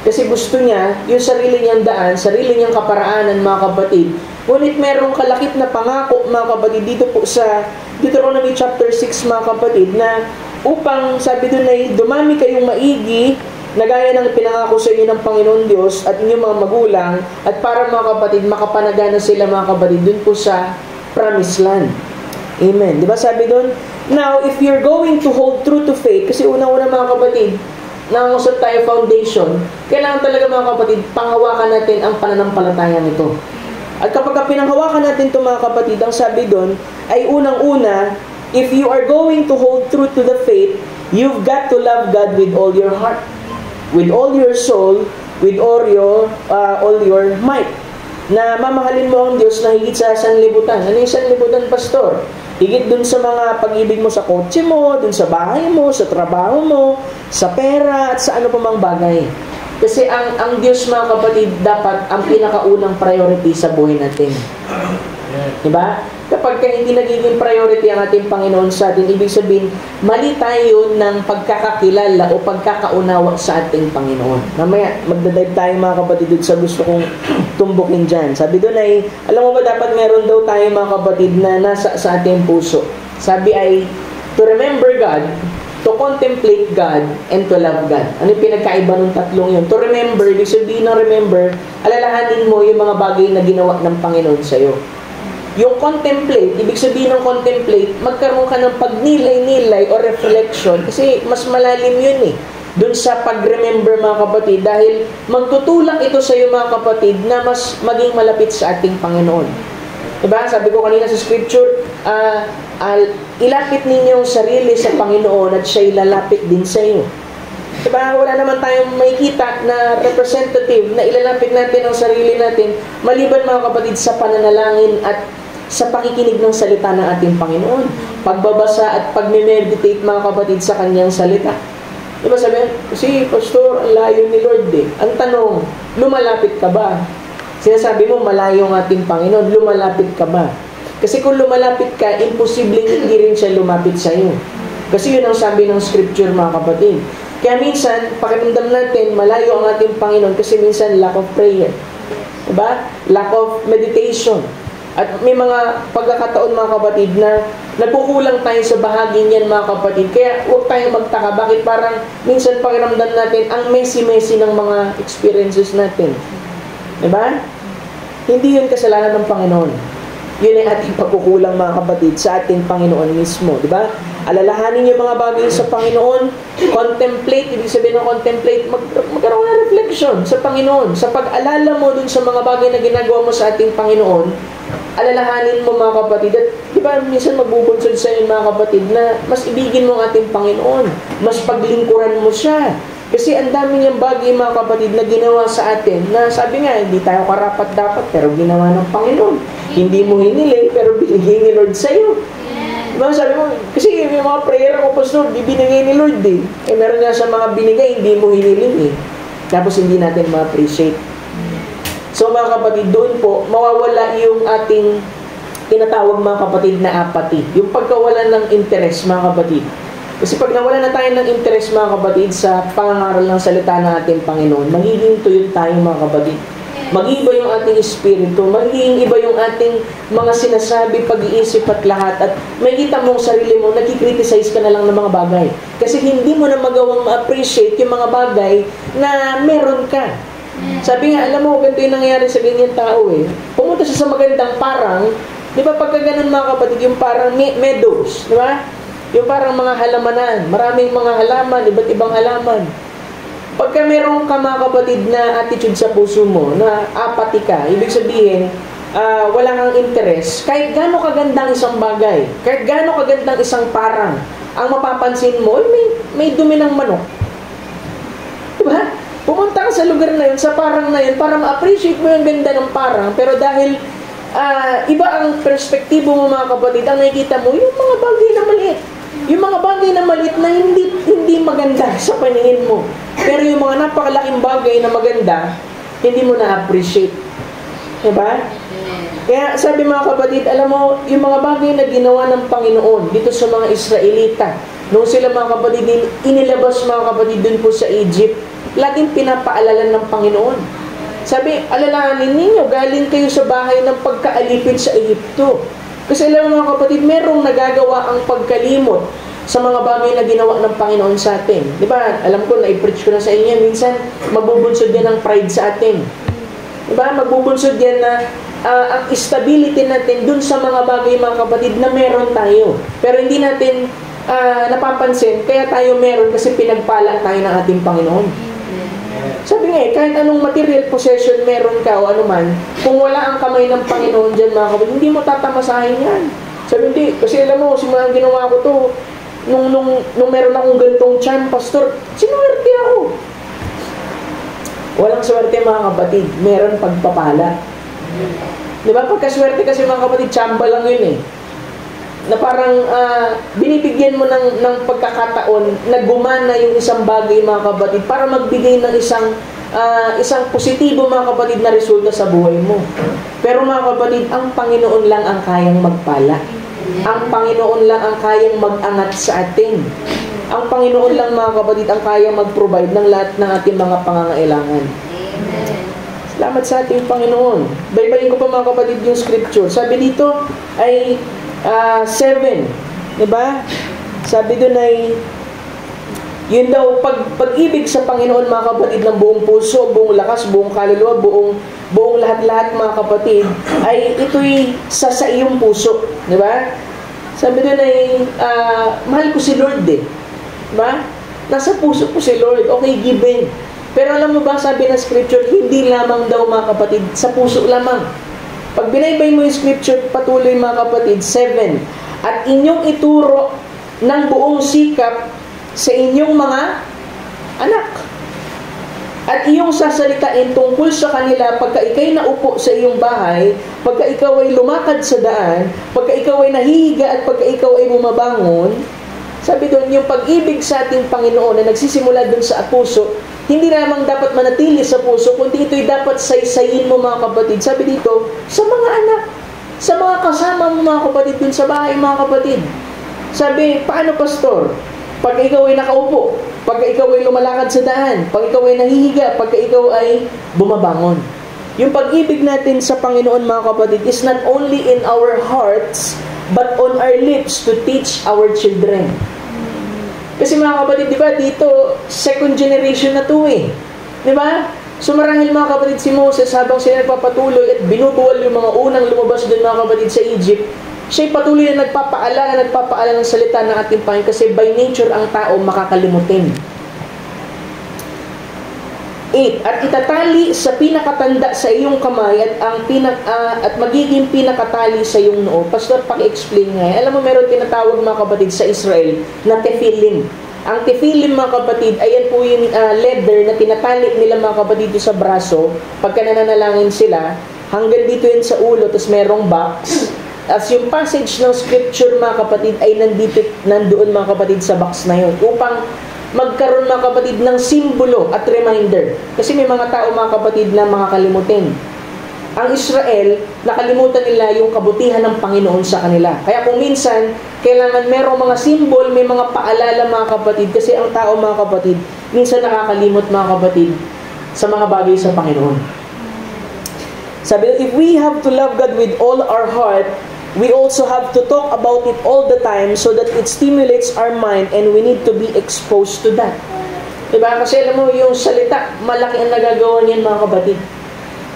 Kasi gusto niya, yung sarili niyang daan, sarili niyang kaparaanan, mga kapatid. Ngunit merong kalakip na pangako, mga kapatid, dito po sa Deuteronomy chapter 6, mga kapatid, na upang, sabi doon ay, dumami kayong maigi, na gaya ng pinangako sa inyo ng Panginoon Diyos at inyong mga magulang, at para, mga kapatid, makapanagana sila, mga kapatid, dun po sa promised land. Amen. Di ba sabi doon? Now, if you're going to hold true to faith, kasi unang-una, mga kapatid, nangusap tayo foundation, kailangan talaga, mga kapatid, panghawakan natin ang pananampalatayang ito. At kapag pinanghawakan natin ito, mga kapatid, ang sabi doon ay unang-una, if you are going to hold true to the faith, you've got to love God with all your heart, with all your soul, with all your might. Na mamahalin mo ang Diyos na higit sa sanlibutan. Ano yung sanlibutan, pastor? Higit dun sa mga pag-ibig mo sa kotse mo, dun sa bahay mo, sa trabaho mo, sa pera, at sa ano pa mang bagay. Kasi ang Diyos, mga kapatid, dapat ang pinakaunang priority sa buhay natin. Diba? Kapag hindi nagiging priority ang ating Panginoon sa atin, ibig sabihin, mali tayo ng pagkakakilala o pagkakaunawa sa ating Panginoon. Mamaya, magdadive tayo, mga kapatid, sa gusto kong tumbukin dyan. Sabi doon ay, alam mo ba, dapat meron daw tayo, mga kapatid, na nasa sa ating puso. Sabi ay, to remember God, to contemplate God, and to love God. Ano yung pinagkaiba ng tatlong yun? To remember, ibig sabihin ng remember, alalahanin mo yung mga bagay na ginawa ng Panginoon sa'yo. Yung contemplate, ibig sabihin ng contemplate, magkaroon ka ng pagnilay-nilay o reflection, kasi mas malalim yun dun sa pag-remember, mga kapatid, dahil magtutulak ito sa iyo, mga kapatid, na mas maging malapit sa ating Panginoon. Diba? Sabi ko kanina sa scripture, ilapit ninyo ang sarili sa Panginoon at siya'y lalapit din sa iyo. Diba? Wala naman tayong makikita na representative na ilalapit natin ang sarili natin maliban, mga kapatid, sa pananalangin at sa pakikinig ng salita ng ating Panginoon. Pagbabasa at pagme-meditate, mga kapatid, sa kanyang salita. Diba sabihin, kasi pastor, ang layo ni Lord Ang tanong, lumalapit ka ba? Sinasabi mo, malayo ang ating Panginoon, lumalapit ka ba? Kasi kung lumalapit ka, imposibleng hindi rin siya lumapit sa iyo. Kasi yun ang sabi ng scripture, mga kapatid. Kaya minsan, pakiramdam natin, malayo ang ating Panginoon kasi minsan lack of prayer. Diba? Lack of meditation. At may mga pagkakataon, mga kapatid, na nagkukulang tayo sa bahagi niyan, mga kapatid. Kaya huwag tayong magtaka. Bakit parang minsan pakiramdam natin ang messy-messy ng mga experiences natin. Diba? Hindi yun kasalanan ng Panginoon. Yun ay ating pagkukulang, mga kapatid, sa ating Panginoon mismo. Diba? Alalahanin yung mga bagay sa Panginoon. Contemplate, ibig sabihin ng contemplate, magkaroon ng reflection sa Panginoon. Sa pag-alala mo dun sa mga bagay na ginagawa mo sa ating Panginoon, alalahanin mo, mga kapatid. At diba, minsan magbubunsod sa iyo, mga kapatid, na mas ibigin mo ang ating Panginoon. Mas paglingkuran mo siya. Kasi ang dami niyang bagay, mga kapatid, na ginawa sa atin, na sabi nga, hindi tayo karapat-dapat, pero ginawa ng Panginoon. Hindi mo hiniling, pero binigay ni Lord sa iyo. Diba, sabi mo, kasi may mga prayer ako, pastor, di binigay ni Lord meron nga sa mga binigay, hindi mo hiniling Tapos hindi natin ma-appreciate. So, mga kapatid, doon po, mawawala yung ating tinatawag, mga kapatid, na apathy. Yung pagkawalan ng interest, mga kapatid. Kasi pag nawala na tayo ng interest, mga kapatid, sa pangangaral ng salita ng ating Panginoon, magiging tuyot tayo, mga kapatid. Mag-iiba yung ating espiritu, magiging iba yung ating mga sinasabi, pag-iisip at lahat. At makikita mo ang sarili mo, nagkikriticize ka na lang ng mga bagay. Kasi hindi mo na magawang ma-appreciate yung mga bagay na meron ka. Sabi nga, alam mo, ganito yung nangyayari sa ganyan tao Pumunta siya sa magandang parang, di ba pagka ganun, mga kapatid, yung parang meadows, di ba? Yung parang mga halamanan, maraming mga halaman, iba't ibang halaman. Pagka meron ka, mga kapatid, na attitude sa puso mo, na apathy ka, ibig sabihin, wala kang interest, kahit gaano kagandang isang bagay, kahit gaano kagandang isang parang, ang mapapansin mo, may dumi ng manok. Diba? Pumunta ka sa lugar na yun, sa parang na yun, para ma-appreciate mo yung ganda ng parang, pero dahil iba ang perspektibo mo mga kapatid, ang nakikita mo, yung mga bagay na maliit. Yung mga bagay na maliit na hindi maganda sa paningin mo. Pero yung mga napakalaking bagay na maganda, hindi mo na-appreciate. Diba? Kaya sabi mga kapatid, alam mo, yung mga bagay na ginawa ng Panginoon dito sa mga Israelita, nung sila mga kapatid, inilabas mga kapatid dun po sa Egypt, laging pinapaalala ng Panginoon. Sabi, alalahanin ninyo, galing kayo sa bahay ng pagkaalipin sa Egypto. Kasi alam mga kapatid, merong nagagawa ang pagkalimot sa mga bagay na ginawa ng Panginoon sa atin. Di ba? Alam ko, na-preach ko na sa inyo, minsan magbubunsod yan ng pride sa atin. Di ba? Magbubunsod yan na ang stability natin dun sa mga bagay mga kapatid na meron tayo. Pero hindi natin napapansin, kaya tayo meron kasi pinagpala tayo ng ating Panginoon. Sabi nga kahit anong material possession meron ka o anuman, kung wala ang kamay ng Panginoon dyan mga kapatid, hindi mo tatamasahin yan. Sabi hindi, kasi alam mo, simula ang ginawa ko to, nung meron akong gantong tiyan, pastor, sinuwerte ako. Walang swerte mga kapatid, meron pagpapala. Diba? Pagkaswerte kasi mga kapatid, tsamba lang yun eh. Na parang binibigyan mo ng pagkakataon na gumana yung isang bagay mga kapatid para magbigay ng isang positibo mga kapatid na resulta sa buhay mo. Pero mga kapatid, ang Panginoon lang ang kayang magpala. Ang Panginoon lang ang kayang mag-angat sa atin. Ang Panginoon lang mga kapatid ang kayang mag-provide ng lahat ng ating mga pangangailangan. Salamat sa ating Panginoon. Baybayin ko pa mga kapatid yung scripture. Sabi dito ay 7. Diba? Sabi doon ay yun daw, pag-ibig sa Panginoon mga kapatid ng buong puso, buong lakas, buong kaluluwa, buong lahat-lahat mga kapatid, ay ito'y sa iyong puso. Diba? Sabi doon ay mahal ko si Lord eh. Diba? Nasa puso ko si Lord. Okay, given. Pero alam mo ba, sabi ng scripture, hindi lamang daw mga kapatid, sa puso lamang. Pag binaybay mo yung scripture, patuloy mga kapatid, 7. At inyong ituro ng buong sikap sa inyong mga anak. At iyong sasalitain tungkol sa kanila pagka ikaw'y naupo sa iyong bahay, pagka ikaw ay lumakad sa daan, pagka ikaw ay nahihiga at pagka ikaw ay bumabangon. Sabi doon, yung pag-ibig sa ating Panginoon na nagsisimula doon sa puso, hindi lamang dapat manatili sa puso, kundi ito'y dapat saysayin mo mga kapatid. Sabi dito, sa mga anak, sa mga kasama mo mga kapatid dun sa bahay mga kapatid. Sabi, paano pastor? Pag ikaw ay nakaupo, pag ikaw ay lumalakad sa daan, pag ikaw ay nahihiga, pag ikaw ay bumabangon. Yung pag-ibig natin sa Panginoon mga kapatid is not only in our hearts, but on our lips to teach our children. Kasi mga kapatid, di ba, dito, second generation na to eh. Di ba? So marahil mga kapatid si Moses, habang sila nagpapatuloy at binubuwal yung mga unang lumabas doon mga kapatid sa Egypt, siya'y patuloy na nagpapaala ng salita ng ating Panginoon kasi by nature ang tao makakalimutin. 8. At itatali sa pinakatanda sa iyong kamay at magiging pinakatali sa iyong noo. Pastor, paki-explain nga. Alam mo, meron tinatawag mga kapatid sa Israel na tefillin. Ang tefillin mga kapatid, ayan po yung leather na tinatali nila mga kapatid sa braso. Pagka nananalangin sila, hanggang dito yun sa ulo, tapos merong box. As yung passage ng scripture mga kapatid ay nandoon mga kapatid sa box na yun. Upang magkaroon mga kapatid ng simbolo at reminder. Kasi may mga tao mga kapatid na makakalimutin. Ang Israel, nakalimutan nila yung kabutihan ng Panginoon sa kanila. Kaya kung minsan, kailangan merong mga simbol, may mga paalala mga kapatid. Kasi ang tao mga kapatid, minsan nakakalimot mga kapatid sa mga bagay sa Panginoon. Sabi, if we have to love God with all our heart, we also have to talk about it all the time so that it stimulates our mind and we need to be exposed to that. Diba? Kasi alam mo, yung salita, malaki ang nagagawa niyan mga kapatid.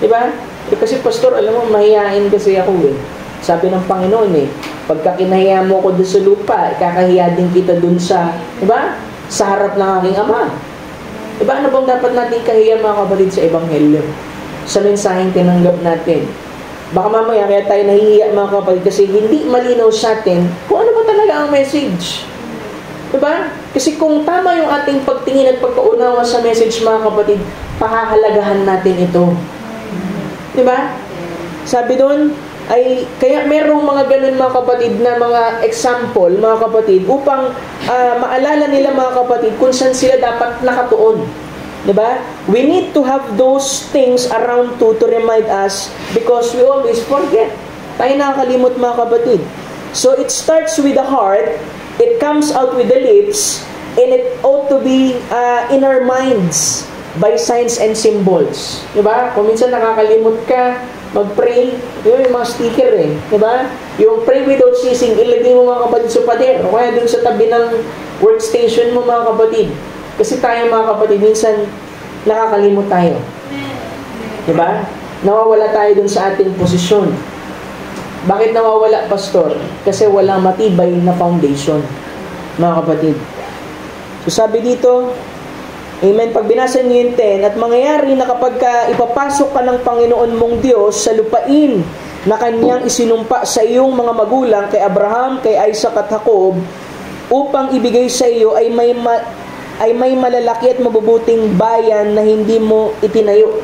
Diba? Kasi pastor, alam mo, mahihain kasi ako eh. Sabi ng Panginoon eh, pagka kinahiya mo ko doon sa lupa, kakahiya din kita doon sa, diba? Sa harap ng aking Ama. Diba? Ano bang dapat natin kahiya mga kapatid sa Ebanghelyo? Sa mensaheng tinanggap natin. Baka mamaya kaya tayo nahihiya mga kapatid kasi hindi malinaw sa atin kung ano ba talaga ang message. Diba? Kasi kung tama yung ating pagtingin at pagkaunawa sa message mga kapatid, pahahalagahan natin ito. Diba? Sabi doon, ay kaya merong mga ganun mga kapatid na mga example mga kapatid upang maalala nila mga kapatid kung saan sila dapat nakatuon. Diba? We need to have those things around to remind us because we always forget. Tayo nakakalimot mga kapatid. So it starts with the heart, it comes out with the lips, and it ought to be in our minds by signs and symbols. Diba? Kung minsan nakakalimot ka, mag-pray, yun yung mga sticker eh. Diba? Yung pray without ceasing, ilagay mo mga kapatid sa pader o kaya dun sa tabi ng workstation mo mga kapatid. Kasi tayo mga kapatid, minsan nakakalimot tayo. Diba? Nawawala tayo dun sa ating posisyon. Bakit nawawala, pastor? Kasi walang matibay na foundation, mga kapatid. So sabi dito, amen, pag binasa niyo yung 10, at mangyayari na kapag ipapasok ka ng Panginoon mong Diyos sa lupain na kanyang isinumpa sa iyong mga magulang, kay Abraham, kay Isaac at Jacob, upang ibigay sa iyo ay may malalaki at mabubuting bayan na hindi mo itinayo.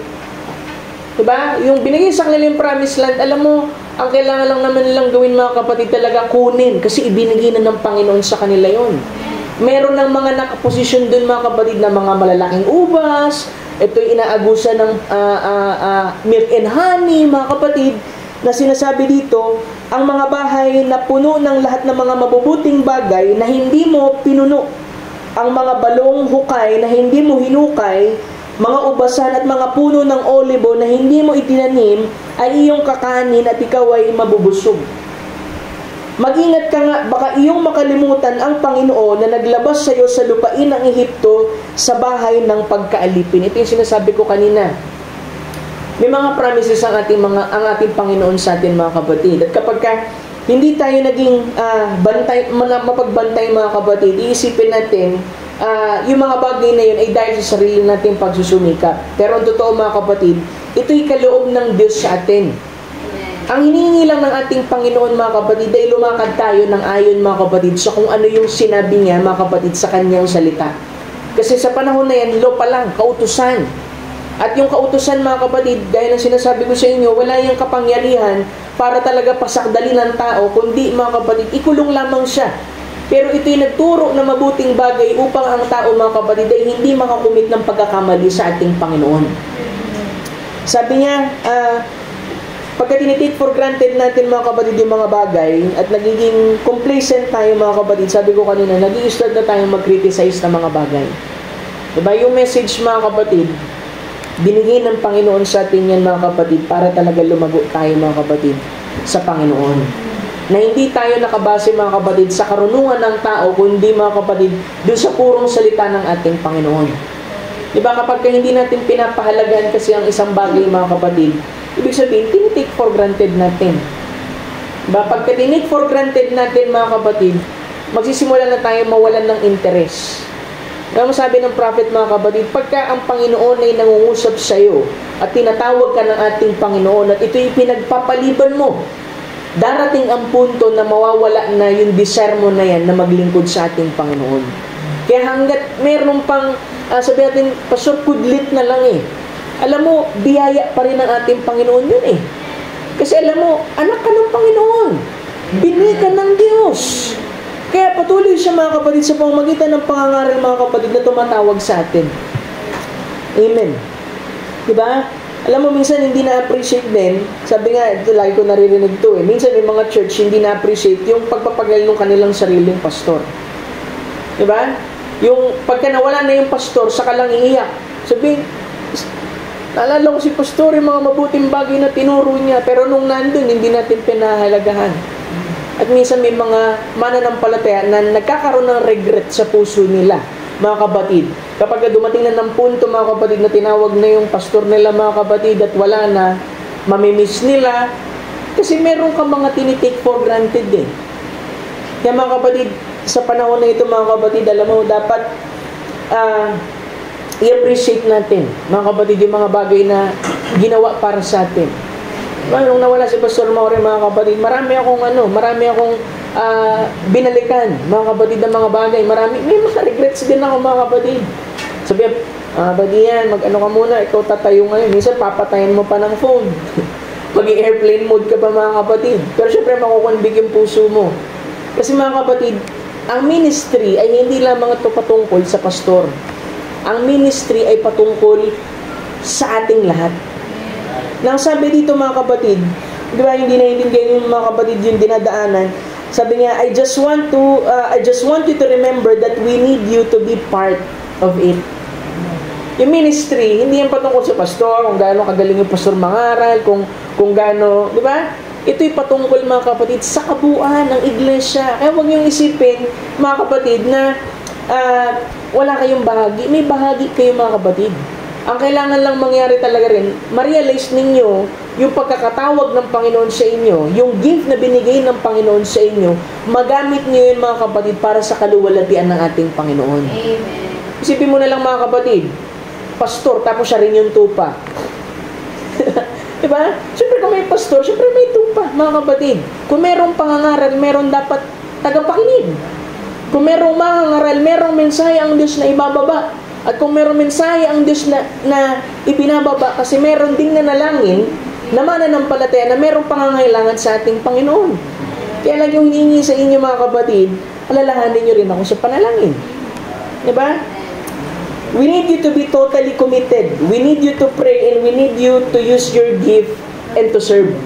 Diba? Yung binigay sa kanila yung promised land, alam mo, ang kailangan lang naman nilang gawin mga kapatid talaga kunin kasi ibinigay na ng Panginoon sa kanila yon. Meron ng mga nakaposisyon dun mga kapatid na mga malalaking ubas, ito'y inaagusan ng milk and honey mga kapatid, na sinasabi dito, ang mga bahay na puno ng lahat ng mga mabubuting bagay na hindi mo pinuno, ang mga balong hukay na hindi mo hinukay, mga ubasan at mga puno ng olibo na hindi mo itinanim, ay iyong kakanin at ikaw ay mabubusog. Mag-ingat ka nga, baka iyong makalimutan ang Panginoon na naglabas sa iyo sa lupain ng Ehipto sa bahay ng pagkaalipin. Ito yung sinasabi ko kanina. May mga promises ang ating Panginoon sa atin mga kapatid. At kapag hindi tayo naging mapagbantay mga kapatid, iisipin natin, yung mga bagay na yun ay dahil sa sarili nating pagsusumikap. Pero ang totoo mga kapatid, ito'y kaloob ng Diyos sa atin. Ang hinihingi lang ng ating Panginoon mga kapatid ay lumakad tayo ng ayon mga kapatid sa kung ano yung sinabi niya mga kapatid sa kanyang salita. Kasi sa panahon na yan, pa lang, kautusan. At yung kautusan mga kapatid, dahil ang sinasabi ko sa inyo, wala yung kapangyarihan para talaga pasakdalin ng tao, kundi mga kapatid, ikulong lamang siya. Pero ito'y nagturo na mabuting bagay upang ang tao mga kapatid ay hindi makakumit ng pagkakamali sa ating Panginoon. Sabi niya, pagka tinitake for granted natin mga kapatid yung mga bagay at nagiging complacent tayo mga kapatid, sabi ko kanina, nag-i-start na tayo mag-criticize ng mga bagay. Diba? Yung message mga kapatid, binigay ng Panginoon sa atin yan mga kapatid para talaga lumago tayo mga kapatid sa Panginoon. Na hindi tayo nakabase mga kapatid sa karunungan ng tao, kundi mga kapatid doon sa purong salita ng ating Panginoon. Diba? Kapag hindi natin pinapahalagaan kasi ang isang bagay mga kapatid, ibig sabihin, tinitake for granted natin. Diba? Pagka tinitake for granted natin mga kapatid, magsisimula na tayo mawalan ng interes. Kaya sabi ng prophet mga kapatid, pagka ang Panginoon ay nangungusap sa iyo at tinatawag ka ng ating Panginoon at ito'y pinagpapaliban mo, darating ang punto na mawawala na yung desire mo na yan na maglingkod sa ating Panginoon. Kaya hanggat meron pang, sabi natin, pastor, kudlit na lang eh. Alam mo, biyaya pa rin ng ating Panginoon yun eh. Kasi alam mo, anak ka ng Panginoon. Binigay ka ng Diyos. Kaya patuloy siya mga kapatid sa pamamagitan ng pangangaral mga kapatid na tumatawag sa atin. Amen. Diba? Alam mo, minsan hindi na-appreciate din. Sabi nga, ito, lagi ko naririnig ito eh. Minsan may mga church hindi na-appreciate yung pagpapagal ng kanilang sariling pastor. Diba? Yung pagka nawala na yung pastor, saka lang iiyak. Sabihin, naalala ko si pastor, yung mga mabuting bagay na tinuro niya, pero nung nandun, hindi natin pinahalagahan. At minsan may mga mananampalataya na nagkakaroon ng regret sa puso nila, mga kapatid. Kapag dumating na ng punto, mga kapatid, na tinawag na yung pastor nila, mga kapatid, at wala na, mamimiss nila, kasi meron ka mga tinitake for granted eh. Kaya mga kapatid, sa panahon na ito, mga kapatid, alam mo, dapat i-appreciate natin, mga kapatid, yung mga bagay na ginawa para sa atin. Nung nawala si Pastor Mauri, mga kapatid, marami akong binalikan, mga kapatid, ng mga bagay. May mga regrets din ako, mga kapatid. Sabi, yan, mag-ano ka muna, ikaw tatayo ngayon. Minsan, papatayin mo pa ng phone. Maging airplane mode ka pa, mga kapatid. Pero syempre, makukonbig yung puso mo. Kasi, mga kapatid, ang ministry ay hindi lamang ito patungkol sa pastor. Ang ministry ay patungkol sa ating lahat. Nang sabi dito, mga kapatid, di ba, hindi naiintindihan yung mga kapatid yung dinadaanan. Sabi niya, I just want you to remember that we need you to be part of it. Yung ministry, hindi yan patungkol sa pastor, kung gaano kagaling yung pastor mangaral, kung gaano, di ba? Ito'y patungkol, mga kapatid, sa kabuuan ng iglesia. Kaya huwag niyong isipin, mga kapatid, na wala kayong bahagi. May bahagi kayo, mga kapatid. Ang kailangan lang mangyari talaga rin, ma-realize ninyo yung pagkakatawag ng Panginoon sa inyo, yung gift na binigay ng Panginoon sa inyo, magamit niyo yun, mga kapatid, para sa kaluwalhatian ng ating Panginoon. Amen. Isipin mo na lang, mga kapatid, pastor, tapos siya rin yung tupa. Diba? Siyempre kung may pastor, siyempre may tupa, mga kapatid. Kung merong pangangaral, meron dapat tagapakinig. Kung merong mangangaral, merong mensahe ang Diyos na ibababa. At kung meron mensahe ang Diyos na ibinababa, kasi meron ding nanalangin na mananampalataya na merong pangangailangan sa ating Panginoon. Kaya lang yung hinihingi sa inyo, mga kapatid, alalahanin nyo rin ako sa panalangin. Diba? We need you to be totally committed. We need you to pray and we need you to use your gift and to serve.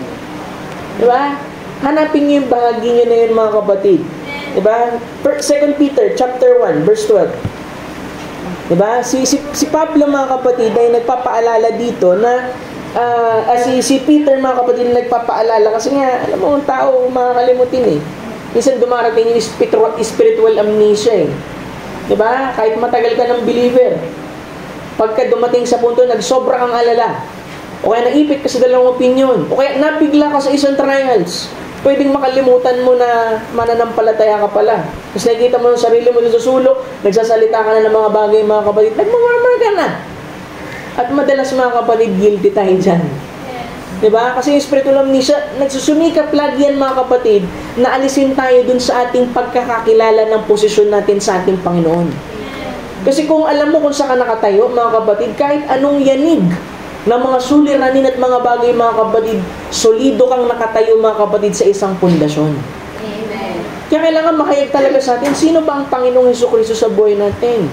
Diba? Hanapin nyo yung bahagi nyo na yun, mga kapatid. Diba? 2 Peter chapter 1, verse 12. Diba? Si Pablo, mga kapatid, ay nagpapaalala dito na si Peter, mga kapatid, nagpapaalala kasi nga, alam mo, ang tao makakalimutin eh. Minsan dumarating yung spiritual amnesia eh. Diba? Kahit matagal ka ng believer, pagka dumating sa punto, nagsobra kang alala, o kaya naipit ka sa dalawang opinion, o kaya nabigla ka sa isang trials, pwedeng makalimutan mo na mananampalataya ka pala. Tapos nakikita mo yung sarili mo sa sulok, nagsasalita ka na ng mga bagay, mga kapatid, nagmamurmur ka na. At madalas, mga kapatid, guilty tayo dyan. Diba? Kasi yung spiritual amnesia, nagsusumikap lagi yan, mga kapatid, na alisin tayo dun sa ating pagkakakilala ng posisyon natin sa ating Panginoon. Kasi kung alam mo kung saan ka nakatayo, mga kapatid, kahit anong yanig na mga suliranin at mga bagay, mga kapatid, solido kang nakatayo, mga kapatid, sa isang pundasyon. Amen. Kaya kailangan makayag talaga sa atin, sino ba ang Panginoong Hesukristo sa buhay natin?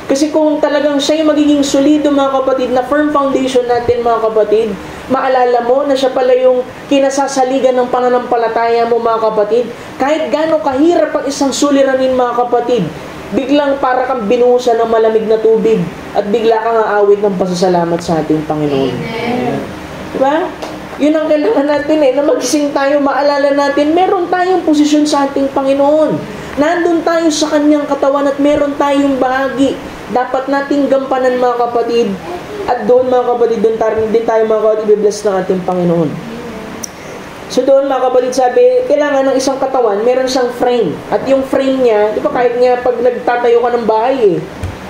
Kasi kung talagang siya yung magiging solido, mga kapatid, na firm foundation natin, mga kapatid, maalala mo na siya pala yung kinasasaligan ng pananampalataya mo, mga kapatid. Kahit gaano kahirap ang isang suliranin, mga kapatid, biglang para kang binuhusan ng malamig na tubig at bigla kang aawit ng pasasalamat sa ating Panginoon. Amen. Diba? Yun ang kailangan natin na magising tayo, maalala natin, meron tayong posisyon sa ating Panginoon. Nandun tayo sa Kanyang katawan at meron tayong bahagi. Dapat nating gampanan, mga kapatid. At doon, mga kapatid, doon din tayo, mga kapatid, i-bless ng ating Panginoon. So doon, mga kapatid, sabi, kailangan ng isang katawan, meron siyang frame. At yung frame niya, di ba kahit nga pag nagtatayo ka ng bahay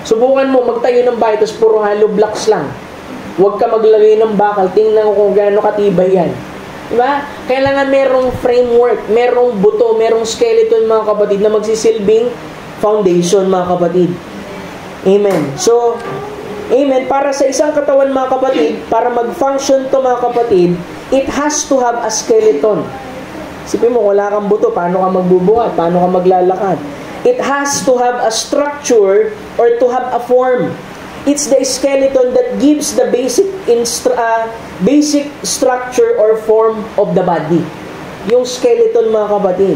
subukan mo magtayo ng bahay, tapos puro hollow blocks lang. Huwag ka maglagay ng bakal, tingnan ko kung gaano katibay yan. Diba? Kailangan merong framework, merong buto, merong skeleton, mga kapatid, na magsisilbing foundation, mga kapatid. Amen. So, amen, para sa isang katawan, mga kapatid, para mag-function to, mga kapatid, it has to have a skeleton. Isipin mo, wala kang buto, paano ka magbubuhat, paano ka maglalakad? It has to have a structure or to have a form. It's the skeleton that gives the basic structure or form of the body. Yung skeleton, mga kapatid.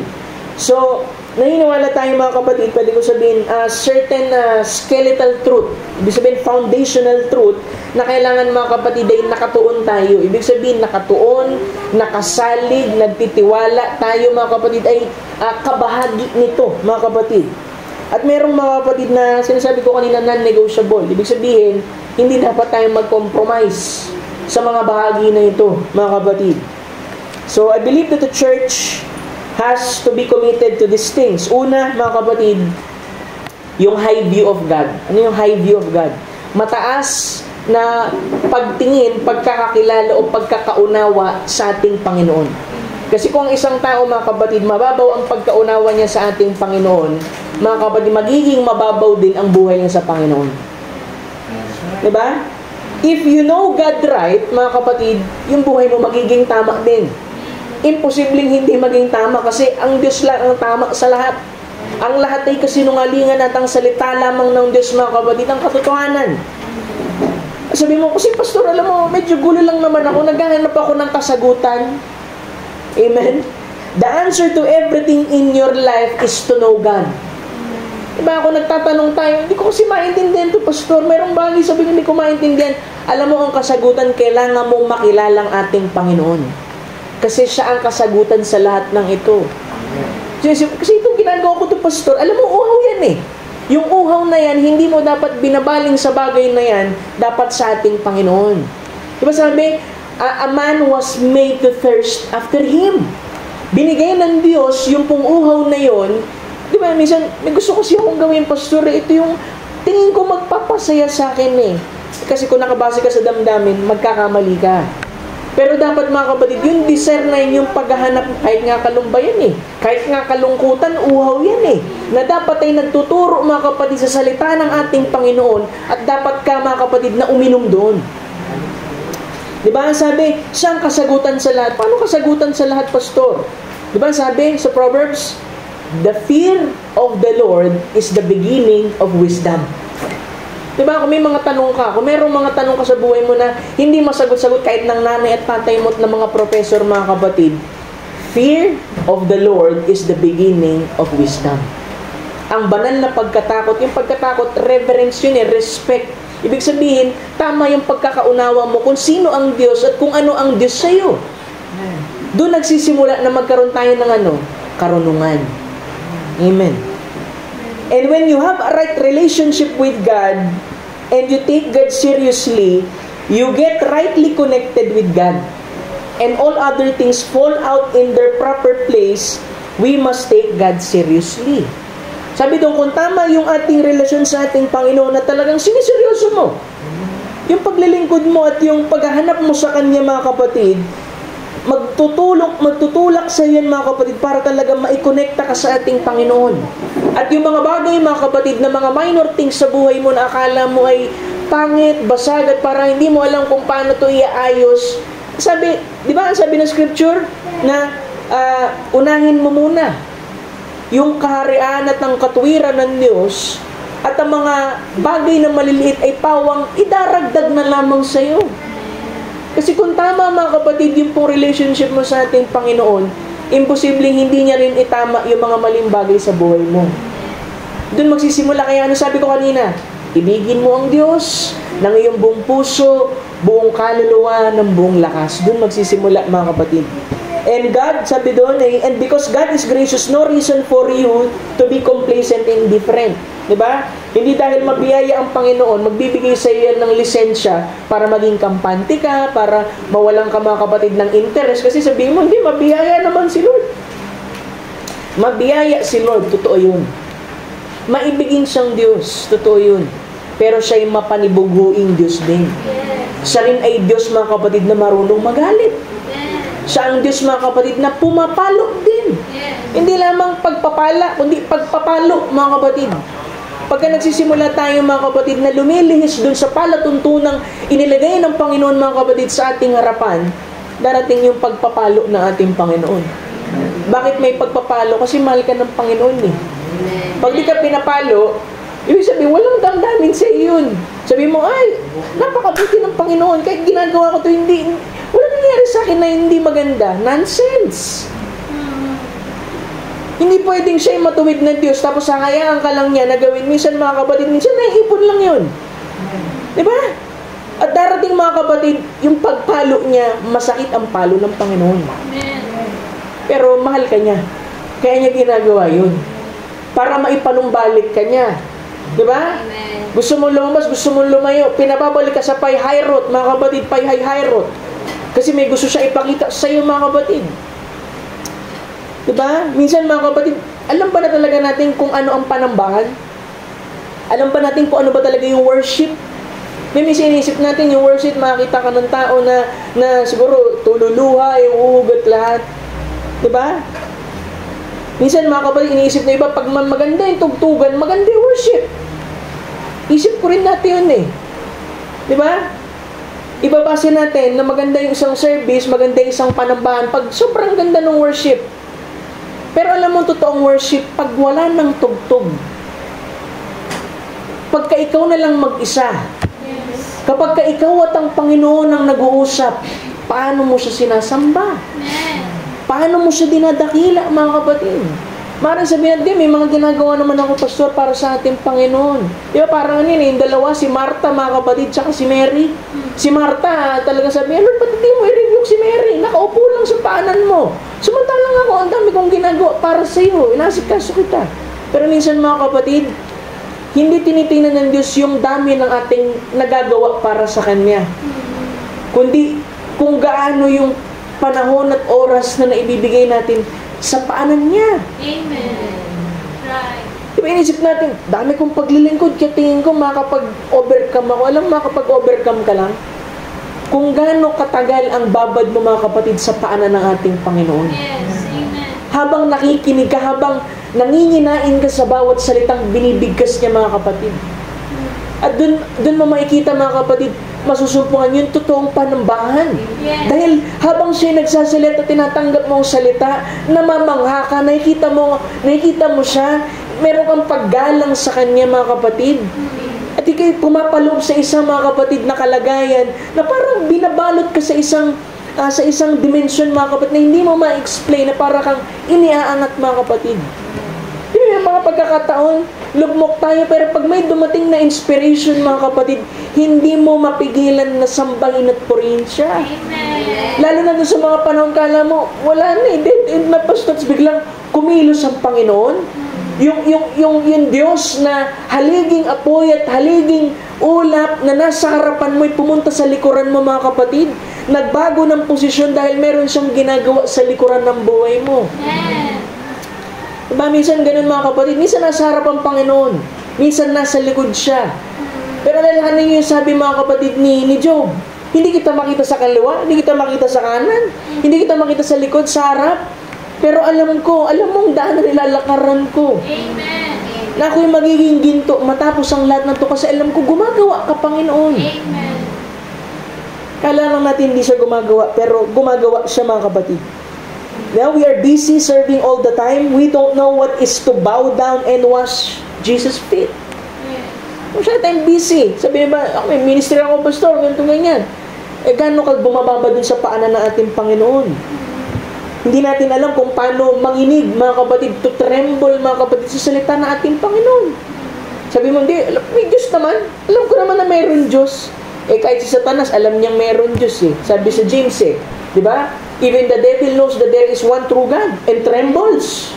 So, naniniwala tayo, mga kapatid, pwede ko sabihin, certain skeletal truth, ibig sabihin foundational truth, na kailangan, mga kapatid, ay nakatuon tayo. Ibig sabihin, nakatuon, nakasalig, nagtitiwala tayo, mga kapatid, ay kabahagi nito, mga kapatid. At merong, mga kapatid, na sinasabi ko kanina, non-negotiable. Ibig sabihin, hindi dapat tayong mag-compromise sa mga bahagi na ito, mga kapatid. So, I believe that the church has to be committed to these things. Una, mga kapatid, yung high view of God. Ano yung high view of God? Mataas na pagtingin, pagkakakilala o pagkakaunawa sa ating Panginoon. Kasi kung isang tao, mga kapatid, mababaw ang pagkaunawa niya sa ating Panginoon, mga kapatid, magiging mababaw din ang buhay niya sa Panginoon. Diba? If you know God right, mga kapatid, yung buhay mo magiging tama din. Imposibleng hindi maging tama kasi ang Diyos lang ang tama sa lahat. Ang lahat ay kasinungalingan at ang salita lamang ng Diyos, mga kapatid, ang katotohanan. Sabi mo, kasi pastor, alam mo, medyo gulo lang naman ako, naghahanap ako ng kasagutan. Amen? The answer to everything in your life is to know God. Diba ako nagtatanong tayo, hindi ko kasi maintindihan to, pastor. Mayroong bagay sabi hindi ko maintindihan. Alam mo ang kasagutan, kailangan mong makilalang ating Panginoon. Kasi siya ang kasagutan sa lahat ng ito. Kasi itong ginagawa ko to, pastor, alam mo, uhaw yan eh. Yung uhaw na yan, hindi mo dapat binabaling sa bagay na yan, dapat sa ating Panginoon. Diba sabi, a man was made to thirst after Him. Binigay ng Diyos yung pong uhaw na yon. Diba, minsan, may gusto ko siya kong gawin, pastor, ito yung tingin ko magpapasaya sa akin eh. Kasi kung nakabase ka sa damdamin, magkakamali ka. Pero dapat, mga kapatid, yung desire na yun, yung paghahanap, kahit nga kalumbayan eh. Kahit nga kalungkutan, uhaw yan eh. Na dapat ay nagtuturo, mga kapatid, sa salita ng ating Panginoon at dapat ka, mga kapatid, na uminom doon. Diba? Sabi, siyang kasagutan sa lahat. Paano kasagutan sa lahat, pastor? Diba? Sabi sa Proverbs, the fear of the Lord is the beginning of wisdom. Diba? Kung may mga tanong ka, kung mayroong mga tanong ka sa buhay mo na hindi masagot-sagot kahit ng nanay at tatay mo at ng mga professor, mga kapatid, fear of the Lord is the beginning of wisdom. Ang banal na pagkatakot, yung pagkatakot, reverence yun eh, respect. Ibig sabihin, tama yung pagkakaunawa mo kung sino ang Diyos at kung ano ang Diyos sa'yo. Doon nagsisimula na magkaroon tayo ng karunungan. Amen. And when you have a right relationship with God and you take God seriously, you get rightly connected with God. And all other things fall out in their proper place. We must take God seriously. Sabi doon, kung tama yung ating relasyon sa ating Panginoon na talagang siniseryoso mo, yung paglilingkod mo at yung paghahanap mo sa Kanya, mga kapatid, magtutulak sa iyo, mga kapatid, para talaga maikonekta ka sa ating Panginoon. At yung mga bagay, mga kapatid, na mga minor things sa buhay mo na akala mo ay pangit, basag, at parang hindi mo alam kung paano ito iaayos. Sabi, di ba, sabi ng scripture na unahin mo muna yung kaharian at ang katuwiran ng Diyos at ang mga bagay na maliliit ay pawang idaragdag na lamang sa iyo. Kasi kung tama, mga kapatid, yung pong relationship mo sa ating Panginoon, imposibleng hindi niya rin itama yung mga maling bagay sa buhay mo. Doon magsisimula, kaya sabi ko kanina, ibigin mo ang Diyos ng iyong buong puso, buong kaluluwa, ng buong lakas. Doon magsisimula, mga kapatid. And God, sabi doon, and because God is gracious, no reason for you to be complacent and indifferent. Diba? Hindi dahil mabiyaya ang Panginoon, magbibigay sa iyo ng lisensya para maging kampante ka, para mawalan ka, mga kapatid, ng interest. Kasi sabihin mo, hindi, mabiyaya naman si Lord. Mabiyaya si Lord, totoo yun. Maibigin siyang Diyos, totoo yun. Pero siya'y mapanibuguing Diyos din. Siya rin ay Diyos, mga kapatid, na marunong magalit. Siya ang Diyos, mga kapatid, na pumapalo din. Hindi lamang pagpapala, kundi pagpapalo, mga kapatid. Pagka nagsisimula tayo, mga kapatid, na lumilihis dun sa palatuntunang inilagay ng Panginoon, mga kapatid, sa ating harapan, darating yung pagpapalo ng ating Panginoon. Bakit may pagpapalo? Kasi mahal ka ng Panginoon eh. Pag di ka pinapalo, ibig sabihin, walang damdamin sa iyo yun. Sabi mo, ay, napakabuti ng Panginoon. Kahit ginagawa ko to, hindi, wala nangyari sa akin na hindi maganda. Nonsense. Hindi pwedeng siya'y matuwid na Diyos, tapos hahayaan ka lang niya na gawin. Minsan, mga kapatid, minsan naiipon lang yun. Diba? At darating, mga kapatid, yung pagpalo niya, masakit ang palo ng Panginoon. Pero mahal ka niya. Kaya niya ginagawa yun. Para maipanumbalik ka niya. Diba? Gusto mong lumabas, gusto mong lumayo, pinababalik ka sa payhayrot, mga kapatid, payhayrot. Kasi may gusto siya ipakita sa iyo, mga kapatid. Diba? Minsan, mga kapatid, alam ba na talaga natin kung ano ang panambahan? Alam ba natin kung ano ba talaga yung worship? Minsan inisip natin yung worship, makita ka ng tao na siguro tululuha, yung uhugot lahat. Diba? Minsan mga kapatid, iniisip na iba, pag maganda yung tugtugan, maganda yung worship. Isip ko rin natin yun eh. Diba? Ibabase natin na maganda yung isang service, maganda yung isang panambahan, pag sobrang ganda ng worship. Pero alam mo, totoong worship, pag wala ng tugtog, pagka ikaw na lang mag-isa, kapag ka ikaw at ang Panginoon ang nag-uusap, paano mo siya sinasamba? Paano mo siya dinadakila, mga kapatid? Maaaring sabihin natin, may mga ginagawa naman ako, pastor, para sa ating Panginoon. Di ba, parang yun, yung dalawa, si Martha, mga kapatid, tsaka si Mary. Si Martha, talaga sabihin, Lord, ba't hindi mo i-rebuke si Mary? Nakaupo lang sa paanan mo. Samantalang ako, ang dami kong ginagawa para sa iyo. Inasikaso kita. Pero minsan, mga kapatid, hindi tinitingnan ng Diyos yung dami ng ating nagagawa para sa Kanya. Kundi, kung gaano yung panahon at oras na naibibigay natin sa paanan niya. Amen. Right. Diba inisip natin, dami kong paglilingkod, kaya tingin ko makakapag-overcome ako. Alam, makakapag-overcome ka lang kung gaano katagal ang babad mo, mga kapatid, sa paanan ng ating Panginoon. Yes. Amen. Habang nakikinig ka, habang nanginginain ka sa bawat salitang binibigkas niya, mga kapatid. At dun mo makikita, mga kapatid, masusumpungan yung totoong panambahan. Yes. Dahil habang siya nagsasalita, tinatanggap mo ang salita, namamangha ka, nakikita mo siya, meron kang paggalang sa kanya, mga kapatid. At ikay pumapaloob sa isang, mga kapatid, na kalagayan na parang binabalot ka sa isang dimensyon, mga kapatid, na hindi mo ma-explain, na parang kang iniaangat, mga kapatid. Yung mga pagkakataon, lugmok tayo, pero pag may dumating na inspiration, mga kapatid, hindi mo mapigilan na sambahin at purihin siya. Amen. Lalo na sa mga panahon, kala mo, wala na eh, dead end na pastos, biglang kumilos ang Panginoon. Yung Diyos na haliging apoy at haliging ulap na nasa harapan mo'y pumunta sa likuran mo, mga kapatid. Nagbago ng posisyon dahil meron siyang ginagawa sa likuran ng buhay mo. Amen. Diba, minsan ganun, mga kapatid, minsan nasa harap ang Panginoon, minsan nasa likod siya. Pero alalahanin niyo yung sabi, mga kapatid, ni Job, hindi kita makita sa kaliwa, hindi kita makita sa kanan, hindi kita makita sa likod, sa harap. Pero alam mong daan na nilalakaran ko. Amen. Na ako'y magiging ginto matapos ang lahat ng to, kasi alam ko, gumagawa ka, Panginoon. Amen. Kala lang natin hindi siya gumagawa, pero gumagawa siya, mga kapatid. Now we are busy serving all the time. We don't know what is to bow down and wash Jesus' feet. Masyado tayong busy. Sabi ba, may ministry ako, pastor, ganito ganyan. Gano'n ka bumababa dun sa paanan ng ating Panginoon? Hindi natin alam kung paano manginig, mga kapatid, to tremble, mga kapatid, sa salita ng ating Panginoon. Sabi mo, hindi, may Diyos naman. Alam ko naman na mayroon Diyos. Kahit si Satanas, alam niyang mayroon Diyos eh. Sabi sa James eh. Diba? Even the devil knows that there is one true God and trembles.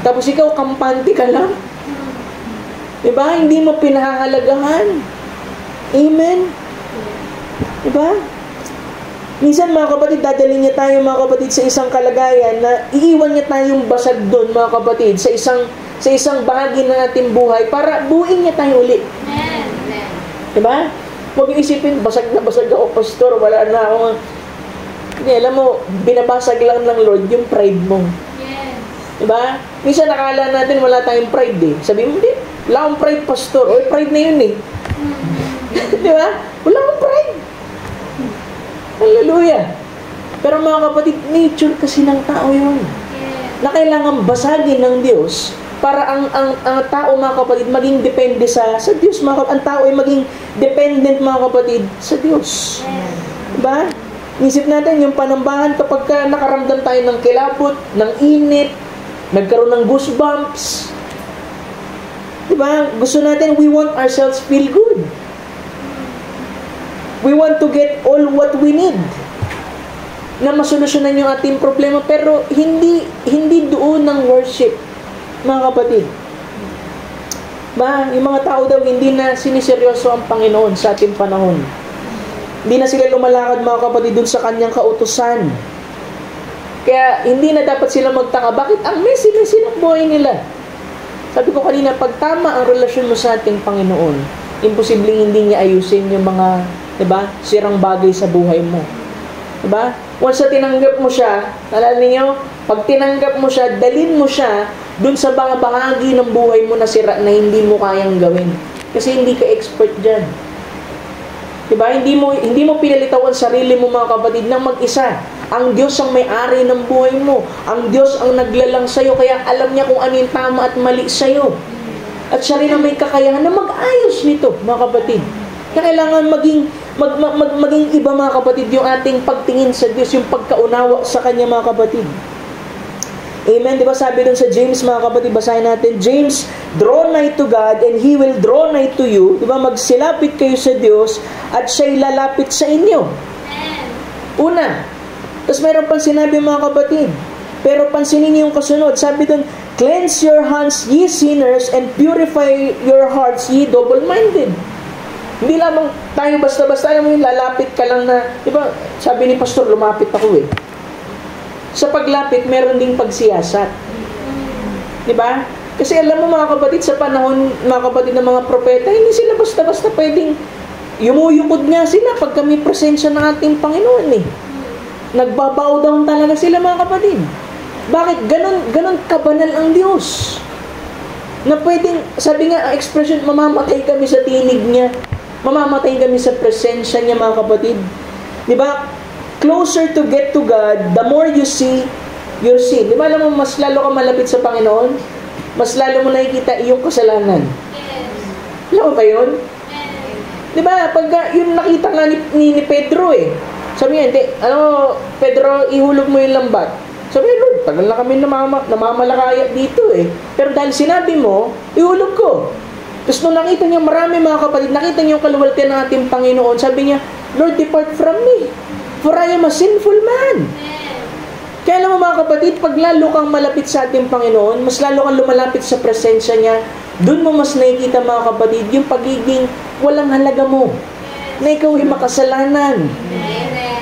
Tapos ikaw, kampante ka lang. Diba? Hindi mo pinahahalagahan. Amen? Diba? Minsan, mga kapatid, dadalhin niya tayo, mga kapatid, sa isang kalagayan na iiwan niya tayong basag doon, mga kapatid, sa isang bahagi ng ating buhay para buuin niya tayo ulit. Amen. Diba? Huwag yung isipin, basag na basag ako, pastor, wala na akong... Hindi, alam mo, binabasag lang ng Lord yung pride mo. Yes. Diba? Minsan nakala natin wala tayong pride eh. Sabi mo, hindi, wala akong pride, pastor. O, pride na yun eh. Diba? Wala akong pride. Hallelujah. Pero mga kapatid, nature kasi ng tao yun. Yes. Na kailangan basagin ng Diyos para ang tao, mga kapatid, maging depende sa Diyos. Ang tao ay maging dependent, mga kapatid, sa Diyos. Yes. Diba? Isip natin yung panambahan kapag nakaramdam tayo ng kilabot, ng init, nagkaroon ng goosebumps. Diba? Gusto natin, we want ourselves feel good. We want to get all what we need na masolusyonan yung ating problema, pero hindi doon ng worship, mga kapatid. Yung mga tao daw hindi na siniseryoso ang Panginoon sa ating panahon. Hindi na sila lumalakad, mga kapatid, dun sa kanyang kautusan. Kaya hindi na dapat sila magtaka, bakit ang messy ng buhay nila? Sabi ko kanina, pag tama ang relasyon mo sa ating Panginoon, imposibleng hindi niya ayusin yung mga, diba, sirang bagay sa buhay mo. Diba? Once na tinanggap mo siya, naalala niyo, pag tinanggap mo siya, dalhin mo siya dun sa mga bahagi ng buhay mo na sira na hindi mo kayang gawin. Kasi hindi ka expert dyan. Diba? Hindi mo pinalitawan sarili mo, mga kapatid, ng mag-isa. Ang Diyos ang may-ari ng buhay mo. Ang Diyos ang naglalang sa'yo, kaya alam niya kung ano yung tama at mali sa'yo. At siya rin ang may kakayahan na mag-ayos nito, mga kapatid. Kaya kailangan maging iba, mga kapatid, yung ating pagtingin sa Diyos, yung pagkaunawa sa Kanya, mga kapatid. Amen? Diba sabi dun sa James, mga kapatid, basahin natin, James, draw nigh to God and He will draw nigh to you. Diba? Magsilapit kayo sa Diyos at Siya'y lalapit sa inyo. Una. Tapos meron pang sinabi, mga kapatid, pero pansinin niyo yung kasunod. Sabi dun, cleanse your hands, ye sinners, and purify your hearts, ye double-minded. Hindi lamang tayo basta-basta, alam mo yung lalapit ka lang na, diba, sabi ni Pastor, lumapit ako eh. Sa paglapit, meron ding pagsiyasat. Diba? Kasi alam mo, mga kapatid, sa panahon, mga kapatid ng mga propeta, hindi sila basta-basta pwedeng yumuyukod nga sila pag kami presensya ng ating Panginoon eh. Nagbabow down talaga sila, mga kapatid. Bakit? Ganon kabanal ang Diyos. Na pwedeng, sabi nga, ang expression, mamamatay kami sa tinig niya. Mamamatay kami sa presensya niya, mga kapatid. Diba? Closer to get to God, the more you see your sin. Di ba alam mo, mas lalo ka malapit sa Panginoon, mas lalo mo nakikita iyong kasalanan. Alam mo ba yun? Di ba, pagka yung nakita nga ni Pedro eh, sabi niya, hindi, Pedro, ihulog mo yung lambat. Sabi niya, Lord, tagal na kami namamalakaya dito eh. Pero dahil sinabi mo, ihulog ko. Tapos nung nakita niya marami, mga kapatid, nakita niya yung kaluwalhatian ng ating Panginoon, sabi niya, Lord, depart from me, for I am a sinful man. Kaya alam mo, mga kapatid, pag lalo kang malapit sa ating Panginoon, mas lalo kang lumalapit sa presensya niya, dun mo mas nakikita, mga kapatid, yung pagiging walang halaga mo, na ikaw ay makasalanan.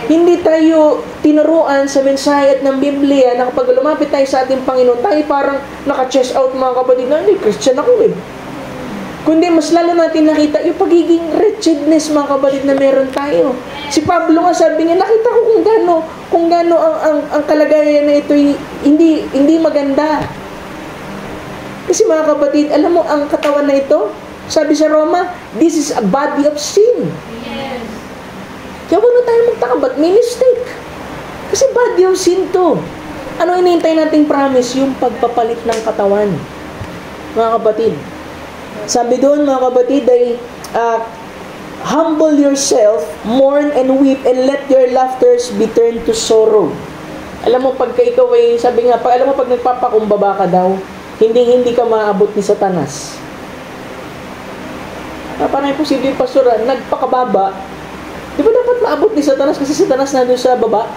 Hindi tayo tinuruan sa mensahe at ng Biblia na kapag lumapit tayo sa ating Panginoon, tayo parang naka-chest out, mga kapatid, na hindi, Christian ako eh. Kundi mas lalo natin nakita yung pagiging wretchedness, mga kapatid, na meron tayo. Si Pablo nga sabi niya, nakita ko kung gaano ang kalagayan na ito hindi maganda. Kasi, mga kapatid, alam mo, ang katawan na ito, sabi sa Roma, this is a body of sin. Yes. Kaya wala tayo magtaka, ba't may mistake? Kasi body of sin to. Ano inihintay nating promise? Yung pagpapalit ng katawan. Mga kapatid, sabi doon, mga kapatid, ay humble yourself, mourn and weep, and let your laughters be turned to sorrow. Alam mo, pagka ikaw ay, sabi nga, alam mo, pag nagpapakumbaba ka daw, hindi ka maabot ni Satanas. Paano yung posibleng pastor, nagpakababa, di ba dapat maabot ni Satanas kasi Satanas nandun sa baba?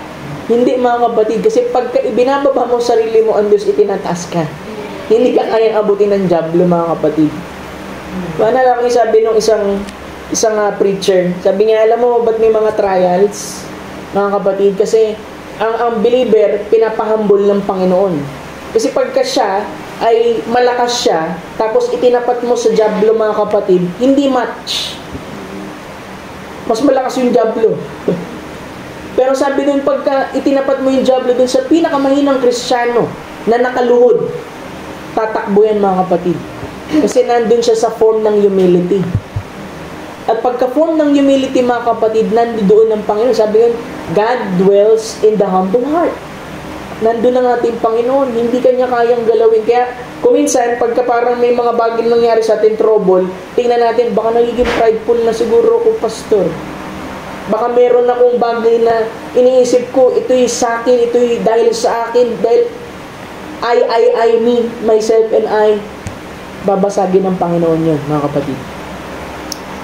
Hindi, mga kapatid, kasi pagka ibinababa mo sarili mo, ang Diyos itinataas ka. Hindi ka kayang abutin ng diablo, mga kapatid. Naalala ko yung sabi nung isang preacher, sabi niya, alam mo, ba't may mga trials, mga kapatid? Kasi ang believer, pinapahambol ng Panginoon. Kasi pagka siya, ay malakas siya, tapos itinapat mo sa diablo, mga kapatid, hindi match. Mas malakas yung diablo. Pero sabi dun, pagka itinapat mo yung diablo dun sa pinakamahinang Kristiyano na nakaluhod, tatakbo yan, mga kapatid. Kasi nandun siya sa form ng humility. At pagka-form ng humility, mga kapatid, nandoon ang Panginoon. Sabi yun, God dwells in the humble heart. Nandun ang ating Panginoon. Hindi kanya kayang galawin. Kaya, kuminsan, pagka parang may mga bagay nangyari sa ating trouble, tingnan natin, baka nagiging prideful na siguro ako, pastor. Baka meron akong bagay na iniisip ko, ito'y sa akin, ito'y dahil sa akin, dahil I, me, myself, and I. Babasagin ng Panginoon yun, mga kapatid.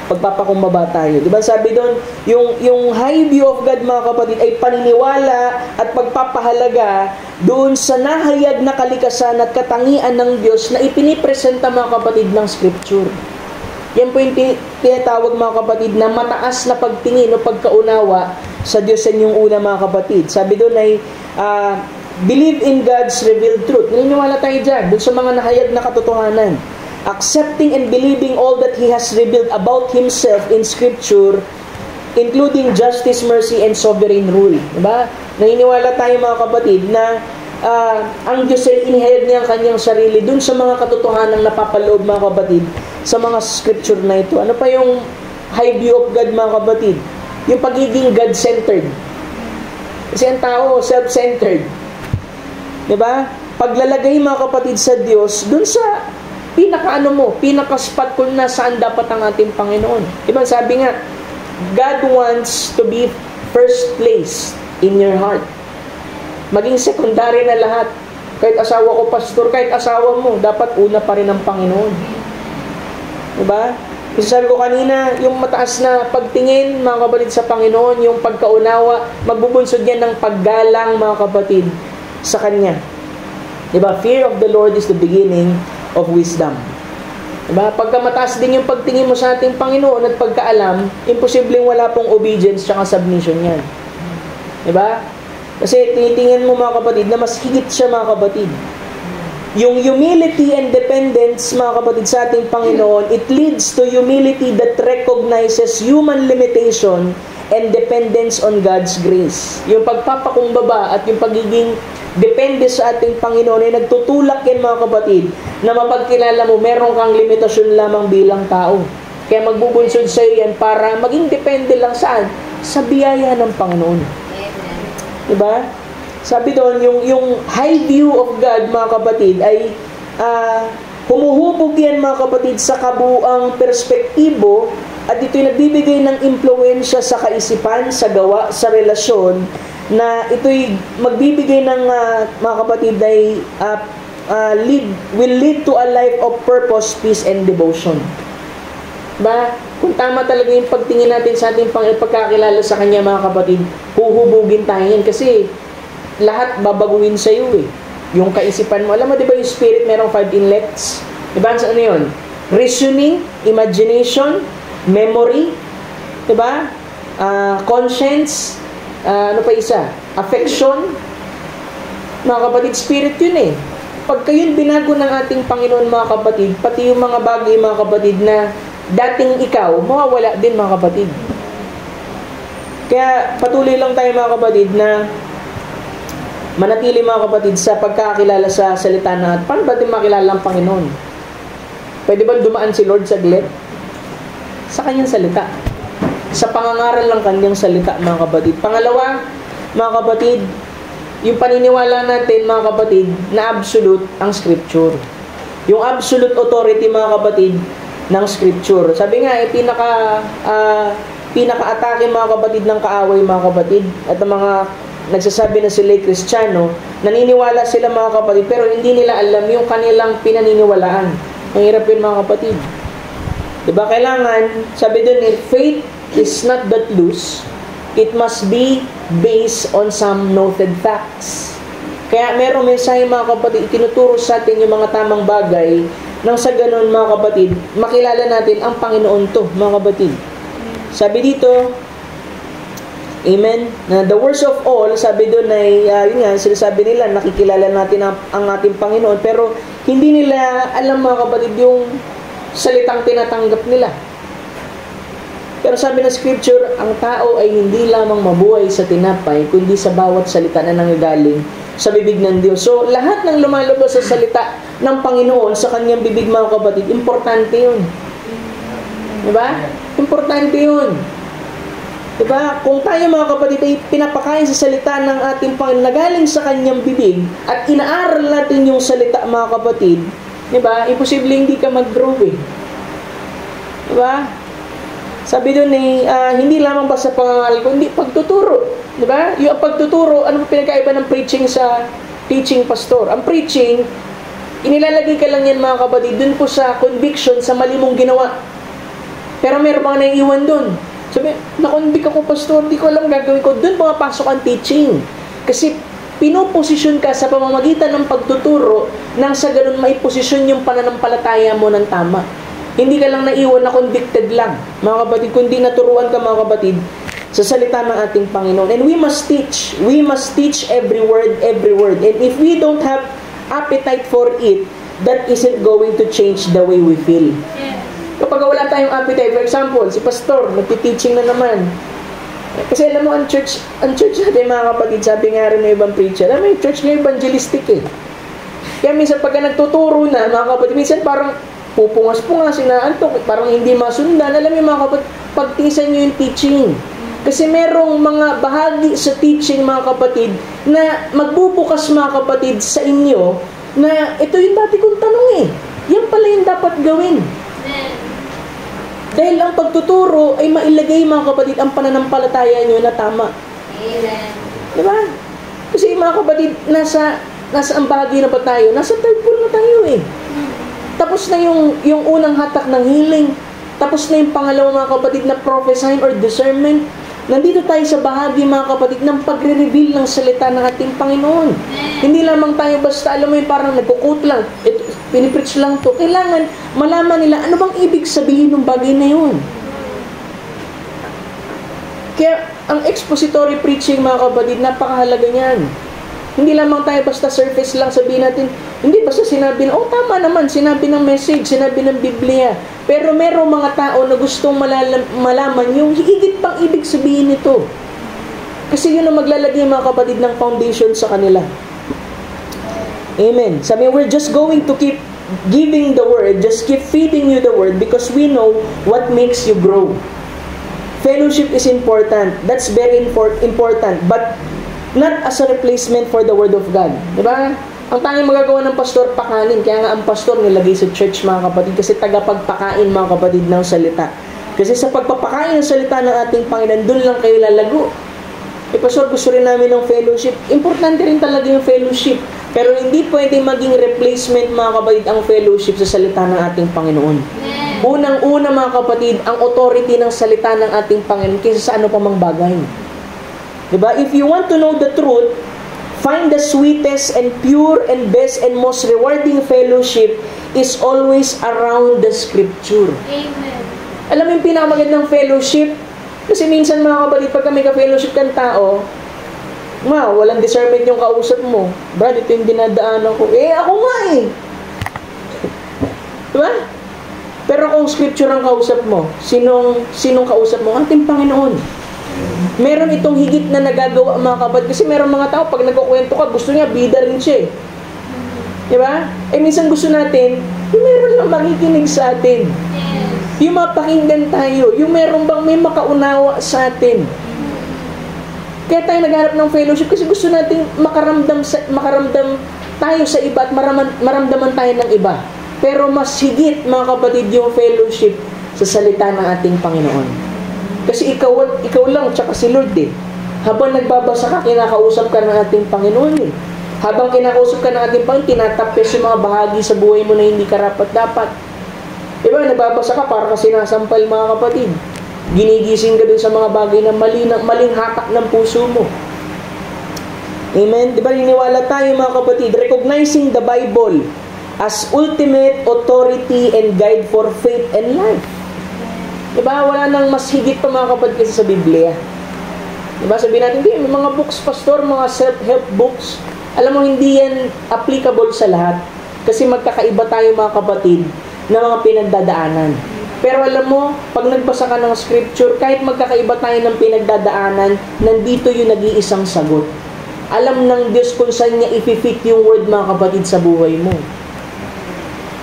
Pagpapakumbaba tayo. Diba sabi doon, yung high view of God, mga kapatid, ay paniniwala at pagpapahalaga doon sa nahayag na kalikasan at katangian ng Diyos na ipinipresenta, mga kapatid, ng Scripture. Yan po yung tinatawag, mga kapatid, na mataas na pagtingin o pagkaunawa sa Diyos sa inyong una, mga kapatid. Sabi doon ay, believe in God's revealed truth. Naniniwala tayo dyan, doon sa mga nahayag na katotohanan. accepting and believing all that He has revealed about Himself in Scripture, including justice, mercy, and sovereign rule. Diba? Naniniwala tayo mga kapatid na ang Diyos ay inihayag niya ang kanyang sarili dun sa mga katotohanan na napapaloob mga kapatid sa mga scripture na ito. Ano pa yung high view of God mga kapatid? Yung pagiging God-centered. Kasi ang tao, self-centered. Diba? Paglalagay mga kapatid sa Diyos dun sa pinaka-spot kung nasaan dapat ang ating Panginoon. Diba? Sabi nga, God wants to be first place in your heart. Maging secondary na lahat. Kahit asawa ko, pastor, kahit asawa mo, dapat una pa rin ang Panginoon. Diba? Kasi sabi ko kanina, yung mataas na pagtingin, mga kapatid, sa Panginoon, yung pagkaunawa, magbubunsod yan ng paggalang, mga kapatid, sa Kanya. Diba? Fear of the Lord is the beginning of wisdom. Diba? Pagka mataas din yung pagtingin mo sa ating Panginoon at pagkaalam, imposibleng wala pong obedience at submission yan. Diba? Kasi tinitingnan mo mga kapatid na mas higit siya mga kapatid. Yung humility and dependence mga kapatid sa ating Panginoon, it leads to humility that recognizes human limitation and dependence on God's grace. Yung pagpapakumbaba at yung pagiging depende sa ating Panginoon ay nagtutulak yan mga kapatid na mapagkilala mo meron kang limitasyon lamang bilang tao. Kaya magbubunsod sa iyo yan para maging depende lang saan? Sa biyaya ng Panginoon. Diba? Sabi doon, yung high view of God, mga kapatid, ay humuhubog yan, mga kapatid, sa kabuuang perspektibo at ito'y nagbibigay ng impluensya sa kaisipan, sa gawa, sa relasyon, na ito'y magbibigay ng, mga kapatid, ay will lead to a life of purpose, peace, and devotion. Diba? Kung tama talaga yung pagtingin natin sa ating pagkakilala sa Kanya, mga kapatid, huhubugin tayo yan kasi lahat babaguhin sa iyo eh. Yung kaisipan mo. Alam mo, di ba yung spirit merong 5 intellects? Di ba? Ano yun? Reasoning, imagination, memory, di ba? Conscience, ano pa isa? Affection. Mga kapatid, spirit yun eh. Pagka yun binago ng ating Panginoon, mga kapatid, pati yung mga bagay, mga kapatid, na dating ikaw, mawawala din mga kapatid. Kaya patuloy lang tayo mga kapatid na manatili mga kapatid sa pagkakilala sa salita na at paano ba din makilala ang Panginoon? Pwede ba dumaan si Lord saglit? Sa Kanyang salita. Sa pangangaral ng Kanyang salita mga kapatid. Pangalawa, mga kapatid, yung paniniwala natin mga kapatid na absolute ang Scripture. Yung absolute authority mga kapatid ng Scripture. Sabi nga, pinaka-atake mga kapatid ng kaaway mga kapatid at ang mga nagsasabi na sila'y Kristiyano, naniniwala sila mga kapatid pero hindi nila alam yung kanilang pinaniniwalaan. Ang hirap yun mga kapatid. Diba? Kailangan, sabi dun, faith is not that loose. It must be based on some noted facts. Kaya merong mensahe mga kapatid, itinuturo sa atin yung mga tamang bagay nang sa ganun mga kapatid, makilala natin ang Panginoon to mga kapatid. Sabi dito, amen, na the worst of all, sabi doon ay, yun nga, sinasabi nila, nakikilala natin ang ating Panginoon, pero hindi nila alam mga kapatid yung salitang tinatanggap nila. Pero sabi ng Scripture, ang tao ay hindi lamang mabuhay sa tinapay, kundi sa bawat salita na nanggagaling sa bibig ng Diyos. So, lahat ng lumalabas sa salita ng Panginoon sa Kanyang bibig mga kapatid, importante yun. Diba? Importante yun. Diba? Kung tayo mga kapatid ay pinapakain sa salita ng ating Panginoon na galing sa Kanyang bibig at inaaral natin yung salita mga kapatid, diba? Imposible hindi ka mag-grow eh. Diba? Sabi doon hindi lamang basta pangangaral ko, hindi pagtuturo. Diba? Yung pagtuturo, ano pinagkaiba ng preaching sa teaching pastor? Ang preaching, inilalagay ka lang yan mga kapatid, dun po sa conviction sa mali mong ginawa. Pero meron mga naiiwan dun. Sabi, nakonvict ako pastor, hindi ko alam gagawin ko. Dun pumapasok ang teaching. Kasi pinoposisyon ka sa pamamagitan ng pagtuturo nang sa ganun maiposisyon yung pananampalataya mo ng tama. Hindi ka lang naiwan na convicted lang, mga kapatid, kundi naturuan ka mga kapatid sa salita ng ating Panginoon. And we must teach. We must teach every word, every word. And if we don't have appetite for it, that isn't going to change the way we feel. Yes. Kapag wala tayong appetite, for example, si pastor, nagti-teaching na naman. Kasi alam mo, ang church natin mga kapatid, sabi nga rin ng ibang preacher, alam mo, yung church nga evangelistic eh. Kaya minsan pagka nagtuturo na, mga kapatid, minsan parang pupungas-pungas, inaantok, parang hindi masundan. Alam mo mga kapatid, pagtisan nyo yung teaching. Kasi merong mga bahagi sa teaching mga kapatid na magbubukas mga kapatid sa inyo na ito yung dati kong tanong eh. Yan pala yung dapat gawin. Amen. Dahil ang pagtuturo ay mailagay mga kapatid ang pananampalataya nyo na tama. Amen. Diba? Kasi mga kapatid, nasa ang bahagi na ba tayo? Nasa third floor na tayo eh. Tapos na yung unang hatak ng healing. Tapos na yung pangalawa mga kapatid na prophesying or discernment. Nandito tayo sa bahagi mga kapatid ng pagre-reveal ng salita ng ating Panginoon. Hindi lamang tayo basta, alam mo yung parang nagkukut lang. Ito, pinipreach lang to. Kailangan malaman nila ano bang ibig sabihin ng bagay na yun. Kaya ang expository preaching mga kapatid, napakahalaga niyan. Hindi lamang tayo basta surface lang sabihin natin, hindi basta sinabi na, oh tama naman, sinabi ng message, sinabi ng Biblia. Pero merong mga tao na gustong malaman yung higit pang ibig sabihin nito. Kasi yun ang maglalagay mga kapatid ng foundation sa kanila. Amen. Sabi, we're just going to keep giving the word, just keep feeding you the word because we know what makes you grow. Fellowship is important. That's very important. But not as a replacement for the Word of God. Diba? Ang tanging magagawa ng pastor, pakanin. Kaya nga ang pastor nilagay sa church mga kapatid kasi tagapagpakain mga kapatid ng salita. Kasi sa pagpapakain ng salita ng ating Panginoon, doon lang kayo lalago. Pastor, gusto rin namin ng fellowship. Importante rin talaga yung fellowship. Pero hindi pwedeng maging replacement mga kapatid ang fellowship sa salita ng ating Panginoon. Unang-una mga kapatid, ang authority ng salita ng ating Panginoon kaysa sa ano pa mang bagay. Diba? If you want to know the truth, find the sweetest and pure and best and most rewarding fellowship is always around the Scripture. Amen. Alam mo yung pinakamagandang fellowship? Kasi minsan mga kapatid, pag kami ka-fellowship kang tao, walang discernment yung kausap mo. Brad, ito yung dinadaanan ko. Ako nga eh. Diba? Pero kung Scripture ang kausap mo, sinong kausap mo? Ating Panginoon. Meron itong higit na nagagawa mga kapatid. Kasi meron mga tao, pag nagkukwento ka, gusto niya, bida rin siya eh. Diba? Minsan gusto natin, yung meron lang makikinig sa atin. Yes. Yung mapakinggan tayo. Yung meron bang may makaunawa sa atin. Kaya tayo nagharap ng fellowship kasi gusto natin makaramdam tayo sa iba at maramdaman tayo ng iba. Pero mas higit mga kapatid yung fellowship sa salita ng ating Panginoon. Kasi ikaw lang, tsaka si Lord eh. Habang nagbabasa ka, kinakausap ka ng ating Panginoon eh. Habang kinakausap ka ng ating Panginoon, tinatapos yung mga bahagi sa buhay mo na hindi karapat-dapat. Diba, nagbabasa ka para kasi sinasampal mga kapatid. Ginigising ka dun sa mga bagay na maling hatak ng puso mo. Amen? Diba, niniwala tayo mga kapatid, recognizing the Bible as ultimate authority and guide for faith and life. Diba? Wala nang mas higit pa mga kapatid kasi sa Biblia. Diba? Sabihin natin, may mga books, pastor, mga self-help books. Alam mo, hindi yan applicable sa lahat. Kasi magkakaiba tayo mga kapatid na mga pinagdadaanan. Pero alam mo, pag nagbasa ka ng Scripture, kahit magkakaiba tayo ng pinagdadaanan, nandito yung nag-iisang sagot. Alam ng Diyos kung saan niya i-fit yung word mga kapatid sa buhay mo.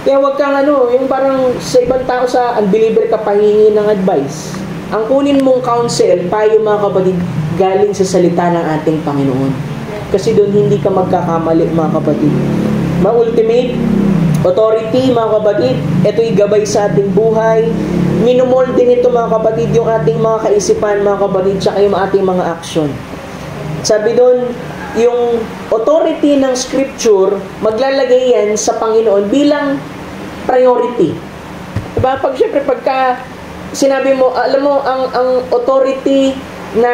Kaya wag kang yung parang sa ibang tao sa unbeliever ka pahingi ng advice. Ang kunin mong counsel, payo mga kapatid, galing sa salita ng ating Panginoon. Kasi doon hindi ka magkakamali mga kapatid. Ma-ultimate authority mga kapatid, ito'y gabay sa ating buhay. Minumolde nito mga kapatid yung ating mga kaisipan mga kapatid, tsaka yung ating mga action. Sabi doon, yung authority ng Scripture, maglalagay yan sa Panginoon bilang priority. Diba? Siyempre, pagka sinabi mo, alam mo, ang authority na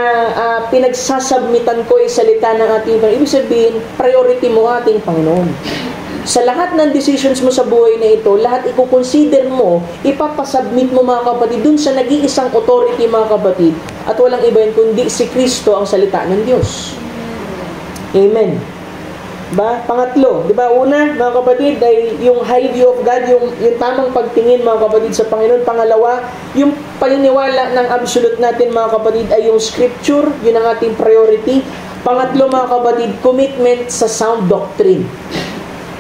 pinagsasubmitan ko ay salita ng ating Panginoon, ibig sabihin, priority mo ating Panginoon. Sa lahat ng decisions mo sa buhay na ito, lahat i-consider mo, ipapasubmit mo mga kapatid, dun sa nag-iisang authority mga kapatid, at walang iba yun kundi si Kristo ang salita ng Diyos. Amen. Diba? Pangatlo, diba? Una, mga kapatid, ay yung high view of God, yung tamang pagtingin, mga kapatid, sa Panginoon. Pangalawa, yung paniniwala ng absolute natin, mga kapatid, ay yung scripture, yun ang ating priority. Pangatlo, mga kapatid, commitment sa sound doctrine.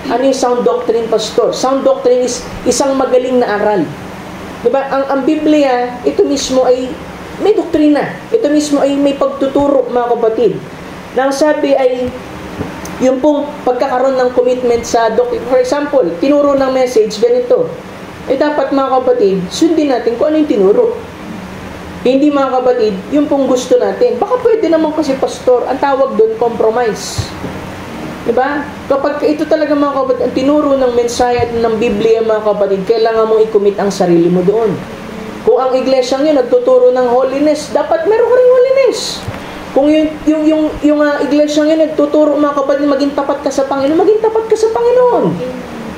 Ano yung sound doctrine, pastor? Sound doctrine is isang magaling na aral. Diba? Ang Biblia, ito mismo ay may doktrina. Ito mismo ay may pagtuturo, mga kapatid. Nang sabi ay yung pong pagkakaroon ng commitment sa doctrine. For example, tinuro ng message, ganito. Dapat, mga kapatid, sundin natin kung ano yung tinuro. Hindi, mga kapatid, yung pong gusto natin. Baka pwede naman kasi, pastor, ang tawag doon, compromise. Diba? Kapag ito talaga, mga kapatid, ang tinuro ng mensahe at ng Biblia, mga kapatid, kailangan mong i-commit ang sarili mo doon. Kung ang iglesyang yun nagtuturo ng holiness, dapat meron ka rin holiness. Kung yung iglesyang yun nagtuturo, mga kapatid, maging tapat ka sa Panginoon, maging tapat ka sa Panginoon.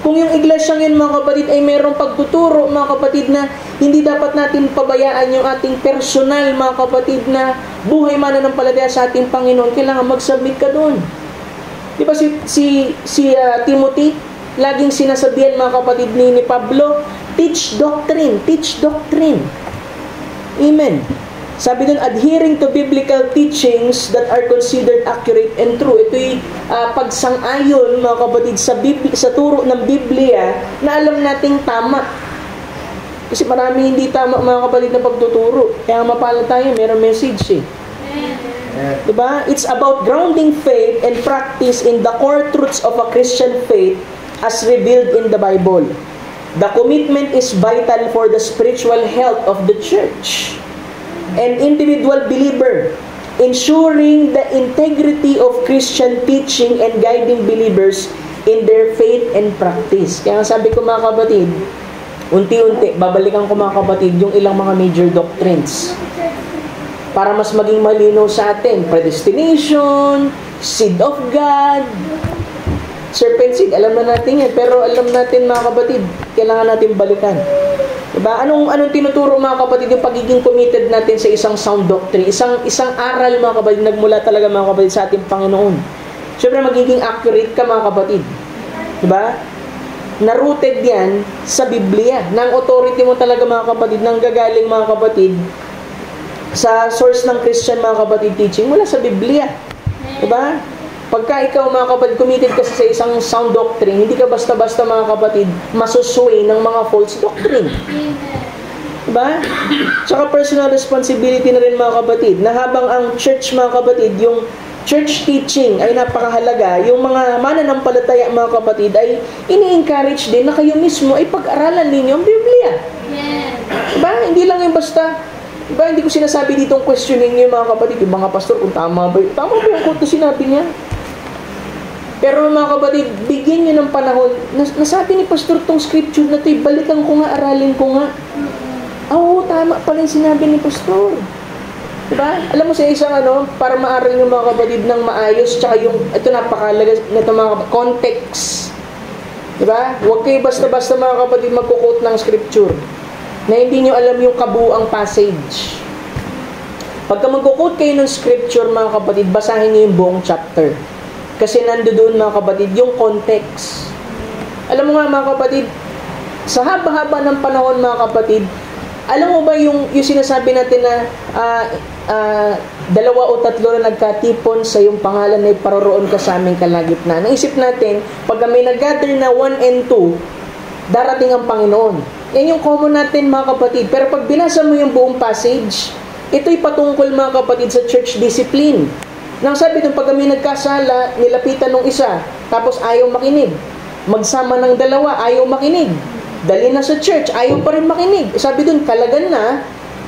Kung yung iglesyang yun, mga kapatid, ay mayroong pagtuturo, mga kapatid, na hindi dapat natin pabayaan yung ating personal, mga kapatid, na buhay mananampalataya sa ating Panginoon, kailangan mag-submit ka doon. Di ba si Timothy, laging sinasabihan, mga kapatid, ni Pablo, teach doctrine, teach doctrine. Amen. Sabi doon, adhering to biblical teachings that are considered accurate and true. Ito'y pagsang-ayon, mga kapatid, sa turo ng Biblia na alam nating tama. Kasi marami hindi tama, mga kapatid, na pagtuturo. Kaya mapala tayo, mayroong message Diba? It's about grounding faith and practice in the core truths of a Christian faith as revealed in the Bible. The commitment is vital for the spiritual health of the church and individual believer, ensuring the integrity of Christian teaching and guiding believers in their faith and practice. Kaya sabi ko, mga kapatid, unti-unti, babalikan ko, mga kapatid, yung ilang mga major doctrines para mas maging malinaw sa atin. Predestination, seed of God, serpent seed, alam na natin yan. Pero alam natin, mga kapatid, kailangan natin balikan. Diba? Anong tinuturo, mga kapatid, yung pagiging committed natin sa isang sound doctrine, isang aral, mga kapatid, nagmula talaga, mga kapatid, sa ating Panginoon. Siyempre, magiging accurate ka, mga kapatid. Diba? Na-rooted yan sa Biblia. Nang authority mo talaga, mga kapatid, nang gagaling, mga kapatid, sa source ng Christian, mga kapatid, teaching mula sa Biblia. Diba? Pagka ikaw, mga kapatid, committed ka sa isang sound doctrine, hindi ka basta-basta, mga kapatid, masusway ng mga false doctrine. Diba? Tsaka personal responsibility na rin, mga kapatid, na habang ang church, mga kapatid, yung church teaching ay napakahalaga, yung mga mananampalataya, mga kapatid, ay ini-encourage din na kayo mismo ay pag-aralan ninyo ang Biblia. Diba? Hindi lang yung basta. Diba, hindi ko sinasabi ditong questioning niyo, mga kapatid, yung mga pastor, kung tama ba yung quote na sinabi niya. Pero, mga kapatid, bigyan niyo ng panahon. Nasabi ni pastor tong scripture na ito, balikan ko nga, aralin ko nga. Oo, tama pala yung sinabi ni pastor. Diba? Alam mo sa isang para maaral yung mga kapatid ng maayos, tsaka yung, ito napakalaga na ito, mga kapatid, context. Diba? Huwag kayo basta-basta, mga kapatid, magkukot ng scripture na hindi nyo alam yung kabuuang passage. Pagka magkukot kayo ng scripture, mga kapatid, basahin nyo yung buong chapter. Kasi nandoon, mga kapatid, yung context. Alam mo nga, mga kapatid, sa haba-haba ng panahon, mga kapatid, alam mo ba yung sinasabi natin na 2 o 3 na nagkatipon sa yung pangalan na iparoroon ka sa aming kalagitnaan. Naisip natin, pag may nag-gather na 1 and 2, darating ang Panginoon. Yan yung common natin, mga kapatid. Pero pag binasa mo yung buong passage, ito'y patungkol, mga kapatid, sa church discipline. Nang sabi doon, pag may nagkasala, nilapitan ng isa, tapos ayaw makinig. Magsama ng 2, ayaw makinig. Dali na sa church, ayaw pa rin makinig. Sabi doon, kalagan na,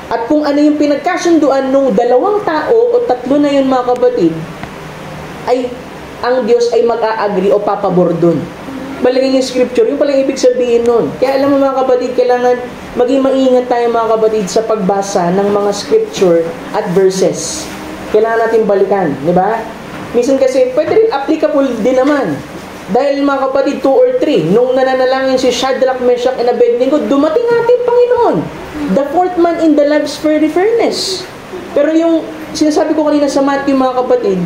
at kung ano yung pinagkasunduan ng 2 tao o 3 na yun, mga kapatid, ay ang Diyos ay mag-a-agree o papabor doon. Balikan yung scripture, yung palang ibig sabihin nun. Kaya alam mo, mga kapatid, kailangan maging maingat tayo, mga kapatid, sa pagbasa ng mga scripture at verses. Kailangan natin balikan, di ba? Minsan kasi, pwede rin applicable din naman. Dahil, mga kapatid, 2 or 3, nung nananalangin si Shadrach, Meshach, and Abednego, dumating ating Panginoon. The 4th man in the love's fiery furnace. Pero yung sinasabi ko kanina sa Matthew, mga kapatid,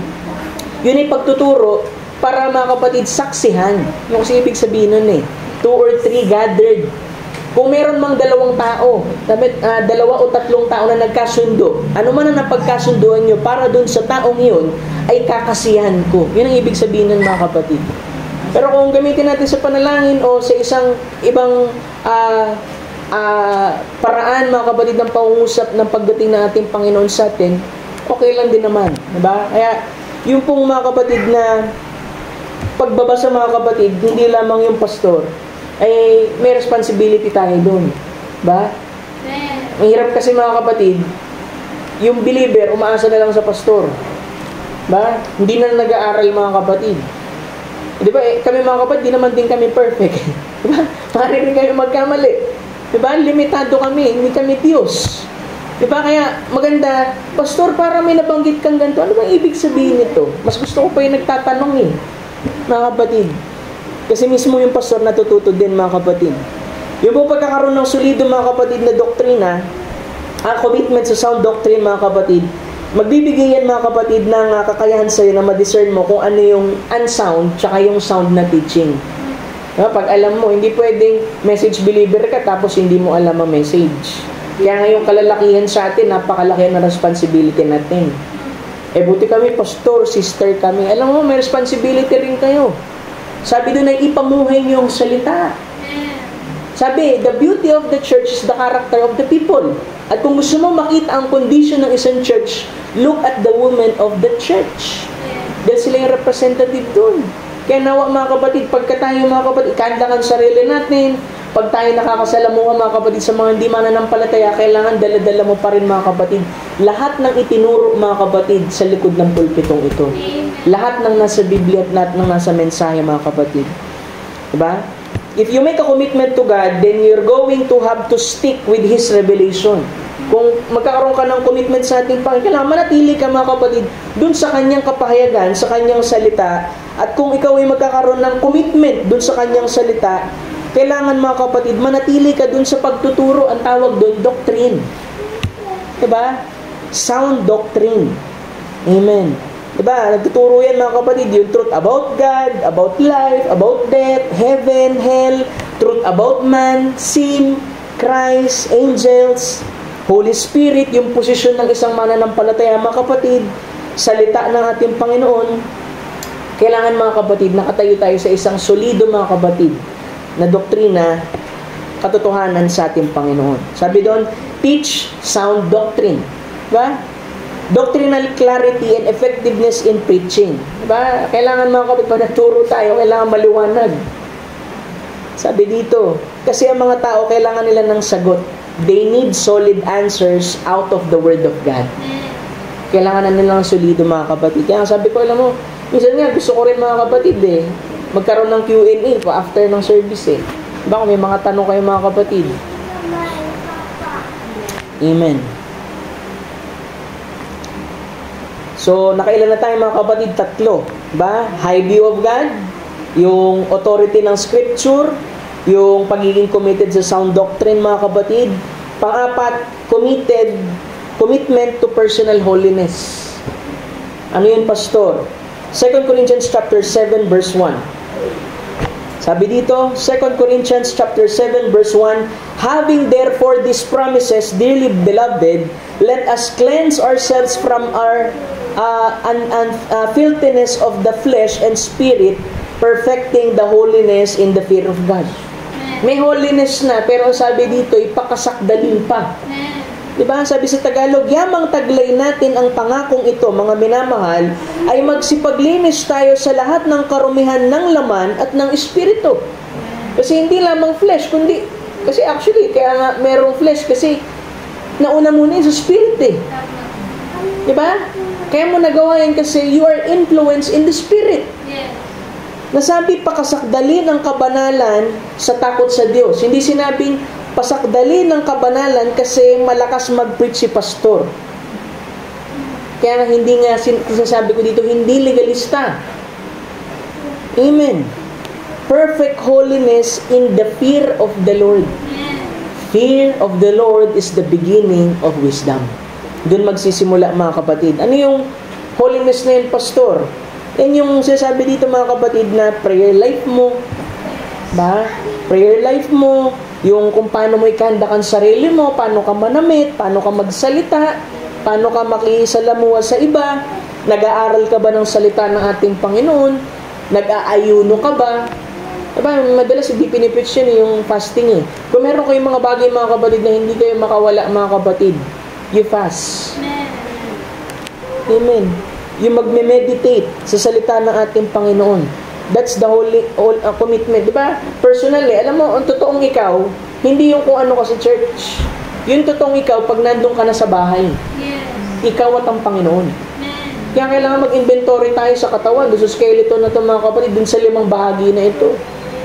yun ay pagtuturo para mga kapatid, saksihan. Ano kasi ibig sabihin nun eh? 2 or 3 gathered. Kung meron mang 2 tao, 2 o 3 tao na nagkasundo, ano man ang napagkasunduan nyo para dun sa taong yun, ay kakasiyahan ko. Yun ang ibig sabihin ng mga kapatid. Pero kung gamitin natin sa panalangin o sa isang ibang paraan, mga kapatid, ng pangungusap ng pagdating ng ating Panginoon sa atin, okay lang din naman. Diba? Kaya, yung pong mga kapatid na pagbabasa, mga kapatid, hindi lamang yung pastor, ay may responsibility tayo doon. Diba? Ang hirap kasi, mga kapatid, yung believer, umaasa na lang sa pastor. Diba? Hindi na nag-aaral, mga kapatid. Diba? Kami, mga kapatid, di naman din kami perfect. Diba? Maaaring rin kami magkamali. Diba? Limitado kami, hindi kami Diyos. Diba? Kaya maganda, pastor, para may nabanggit kang ganito, ano bang ibig sabihin nito? Mas gusto ko pa yung nagtatanong mga kapatid. Kasi mismo yung pastor natututo din, mga kapatid. Yung po pagkakaroon ng solido, mga kapatid, na doktrina, ang commitment sa sound doctrine, mga kapatid, magbibigay yan, mga kapatid, ng kakayahan sa'yo na ma-discern mo kung ano yung unsound tsaka yung sound na teaching. Diba? Pag alam mo, hindi pwedeng message believer ka tapos hindi mo alam ang message. Kaya ngayong kalalakihan sa atin, napakalaki na responsibility natin. Buti kami, pastor, sister kami. Alam mo, may responsibility rin kayo. Sabi doon ay ipamuhay niyo ang salita. Sabi, the beauty of the church is the character of the people. At kung gusto mo makita ang condition ng isang church, look at the women of the church. Dahil sila yung representative doon. Kaya nawa, mga kapatid, pagka tayo, mga kapatid, kandangan sarili natin, pag tayo nakakasalamuha, mga kapatid, sa mga hindi mananampalataya, kailangan dala-dala mo pa rin, mga kapatid, lahat ng itinuro, mga kapatid, sa likod ng pulpitong ito. Lahat ng nasa Biblia at lahat ng nasa mensahe, mga kapatid. Diba? If you make a commitment to God, then you're going to have to stick with His revelation. Kung magkakaroon ka ng commitment sa ating Panginoon, kailangan manatili ka, mga kapatid, dun sa Kanyang kapahayagan, sa Kanyang salita. At kung ikaw ay magkakaroon ng commitment dun sa Kanyang salita, kailangan, mga kapatid, manatili ka dun sa pagtuturo. Ang tawag dun, doctrine. Diba? Sound doctrine. Amen. Diba? Nagtuturo yan, mga kapatid, yung truth about God, about life, about death, heaven, hell, truth about man, sin, Christ, angels, Holy Spirit, yung posisyon ng isang mananampalataya, mga kapatid, salita ng ating Panginoon. Kailangan, mga kapatid, nakatayo tayo sa isang solido, mga kapatid, na doktrina, katotohanan sa ating Panginoon. Sabi doon, teach sound doctrine. Diba? Doctrinal clarity and effectiveness in preaching. Diba? Kailangan, mga kapatid, pag nagturo tayo, kailangan maliwanag. Sabi dito, kasi ang mga tao, kailangan nila ng sagot. They need solid answers out of the Word of God. Kailangan na nilang solido, mga kapatid. Kaya sabi ko, alam mo, minsan nga, gusto ko rin, mga kapatid, magkaroon ng Q&A pa after ng service Diba, kung may mga tanong kayo, mga kapatid. Amen. So, nakailan na tayo, mga kapatid? 3. Ba? High view of God, yung authority ng Scripture, yung pagiging committed sa sound doctrine, mga kapatid. Pang-4, commitment to personal holiness. Ano yun, pastor? 2 Corinthians chapter 7 verse 1. Sabi dito, 2 Corinthians chapter 7 verse 1, having therefore these promises, dearly beloved, let us cleanse ourselves from our filthiness of the flesh and spirit, perfecting the holiness in the fear of God. May holiness na, pero sabi dito, ipakasakdalin pa. Diba? Sabi sa Tagalog, yamang taglay natin ang pangakong ito, mga minamahal, ay magsipaglinis tayo sa lahat ng karumihan ng laman at ng espiritu. Kasi hindi lamang flesh, kundi, kasi actually, kaya nga merong flesh, kasi nauna muna yun sa spirit Diba? Kaya mo nagawa yan kasi you are influenced in the spirit. Nasabi, pakasakdalin ang kabanalan sa takot sa Diyos. Hindi sinabing, pasakdalin ng kabanalan kasi malakas mag-preach si pastor. Kaya hindi nga sinasabi ko dito, hindi legalista. Amen. Perfect holiness in the fear of the Lord. Fear of the Lord is the beginning of wisdom. Doon magsisimula, mga kapatid. Ano yung holiness na yun, pastor? Yan yung sinasabi dito mga kapatid na prayer life mo. Ba? Prayer life mo, yung kung paano mo ikandakan sarili mo, paano ka manamit, paano ka magsalita, paano ka makisalamuha sa iba, nag-aaral ka ba ng salita ng ating Panginoon, nag-aayuno ka ba? Diba, madalas hindi pinipitch yan yung fasting eh. Kung meron kayong mga bagay mga kapatid na hindi kayo makawala mga kapatid, you fast. Amen. Yung magme-meditate sa salita ng ating Panginoon. That's the holy commitment. Diba? Personally, alam mo, ang totoong ikaw, hindi yung kung ano ka sa church. Yung totoong ikaw, pag nandun ka na sa bahay. Yes. Ikaw at ang Panginoon. Amen. Kaya kailangan mag-inventory tayo sa katawan. Doon sa skeleton na ito mga kapatid, dun sa 5 bahagi na ito.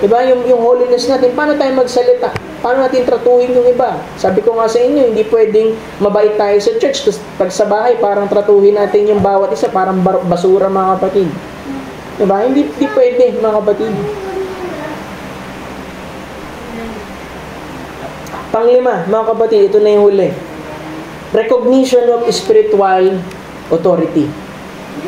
Diba? Yung holiness natin, paano tayo magsalita? Paano natin tratuhin yung iba? Sabi ko nga sa inyo, hindi pwedeng mabait tayo sa church. Tapos pag sa bahay, parang tratuhin natin yung bawat isa, parang basura mga kapatid. Diba? Hindi pwede mga kapatid. Panglima, mga kapatid, ito na yung huli. Recognition of spiritual authority.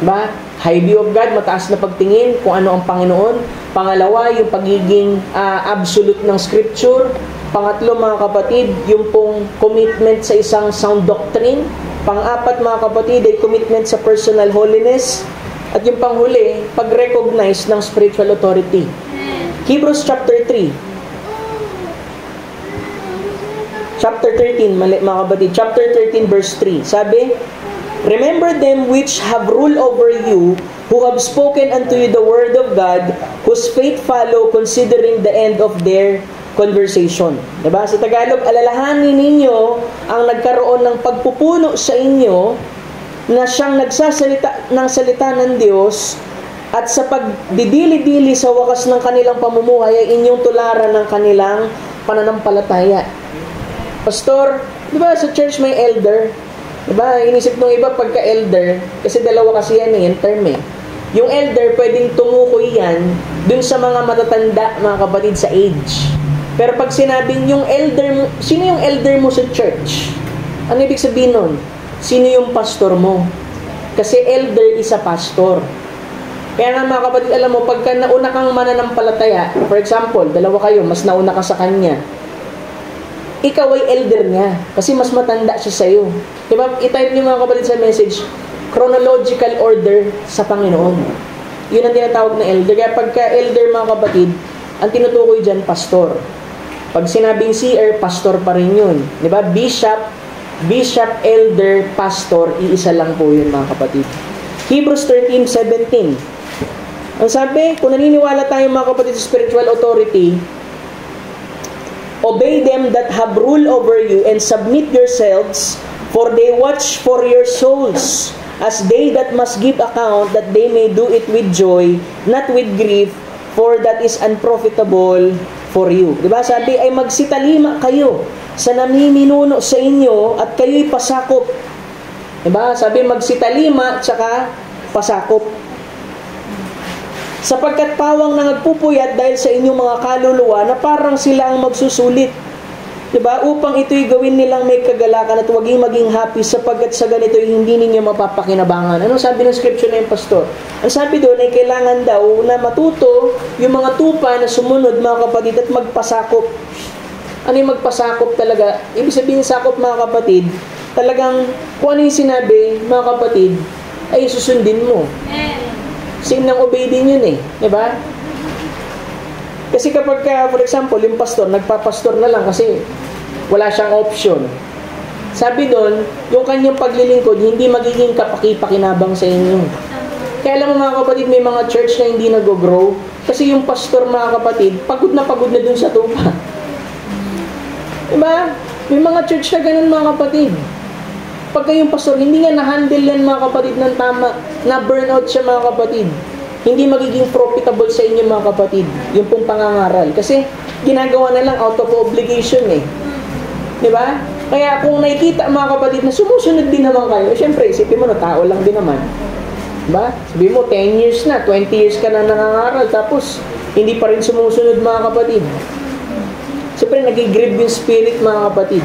Diba? High view of God, mataas na pagtingin kung ano ang Panginoon. Pangalawa, yung pagiging absolute ng Scripture. Pangatlo, mga kapatid, yung pong commitment sa isang sound doctrine. Pang-apat, mga kapatid, ay commitment sa personal holiness. At yung panghuli, pag-recognize ng spiritual authority. Hebrews chapter 3. Chapter 13, mga kapatid. Chapter 13, verse 3. Sabi, remember them which have rule over you, who have spoken unto you the word of God, whose faith follow, considering the end of their conversation. Diba? Sa Tagalog, alalahanin ninyo ang nagkaroon ng pagpupuno sa inyo na siyang nagsasalita ng salita ng Diyos, at sa pagdidili-dili sa wakas ng kanilang pamumuhay ay inyong tularan ng kanilang pananampalataya. Pastor, di ba sa church may elder? Di ba? Inisip ng iba pagka-elder, kasi dalawa kasi yan yung term eh. Yung elder, pwedeng tumukoy yan dun sa mga matatanda, mga kapatid, sa age. Pero pag sinabing yung elder mo, sino yung elder mo sa church? Ano ibig sabihin nun? Sino yung pastor mo? Kasi elder is a pastor. Kaya nga mga kapatid, alam mo, pagka nauna kang mananampalataya, for example, dalawa kayo, mas nauna ka sa kanya, ikaw ay elder niya kasi mas matanda siya sa'yo. Diba? I-type niyo mga kapatid sa message, chronological order sa Panginoon. Yun ang tinatawag na elder. Kaya pagka elder mga kapatid, ang tinutukoy dyan, pastor. Pag sinabing seer, pastor pa rin yun. Diba? Bishop, elder, pastor, iisa lang po yun mga kapatid. Hebrews 13:17. Ang sabi, kung naniniwala tayo mga kapatid sa spiritual authority, obey them that have rule over you and submit yourselves, for they watch for your souls, as they that must give account, that they may do it with joy, not with grief, for that is unprofitable for you. Diba? Sabi ay magsitalima kayo sa namiminuno sa inyo at kayo'y pasakop. Diba? Sabi magsitalima tsaka pasakop. Sapagkat pawang na nagpupuyat dahil sa inyong mga kaluluwa na parang sila ang magsusulit. Diba? Upang ito'y gawin nilang may kagalakan at maging happy, sapagkat sa ganito'y hindi ninyo mapapakinabangan. Anong sabi ng scripture na yung pastor? Ang sabi doon ay kailangan daw na matuto yung mga tupa na sumunod mga kapatid at magpasakop. Ano yung magpasakop talaga? Ibig sabihin sakop mga kapatid, talagang kung ano yung sinabi mga kapatid, ay susundin mo. Same ng obey din yun eh. Diba? Kasi kapag, for example, yung pastor, nagpapastor na lang kasi wala siyang option. Sabi doon, yung kanyang paglilingkod, hindi magiging kapaki-pakinabang sa inyo. Kaya alam mo mga kapatid, may mga church na hindi nag-grow kasi yung pastor mga kapatid, pagod na dun sa tupa. Diba? May mga church na ganun mga kapatid. Pagka yung pastor, hindi nga na-handle yan mga kapatid ng tama, na-burnout siya mga kapatid. Hindi magiging profitable sa inyo mga kapatid, yung pong pangangaral. Kasi ginagawa na lang out of obligation eh. Diba? Kaya kung nakikita mga kapatid na sumusunod din naman kayo, syempre isipin mo na tao lang din naman. Diba? Sabi mo 10 years na, 20 years ka na nangangaral, tapos hindi pa rin sumusunod mga kapatid. Siyempre nag-grieve yung spirit mga kapatid.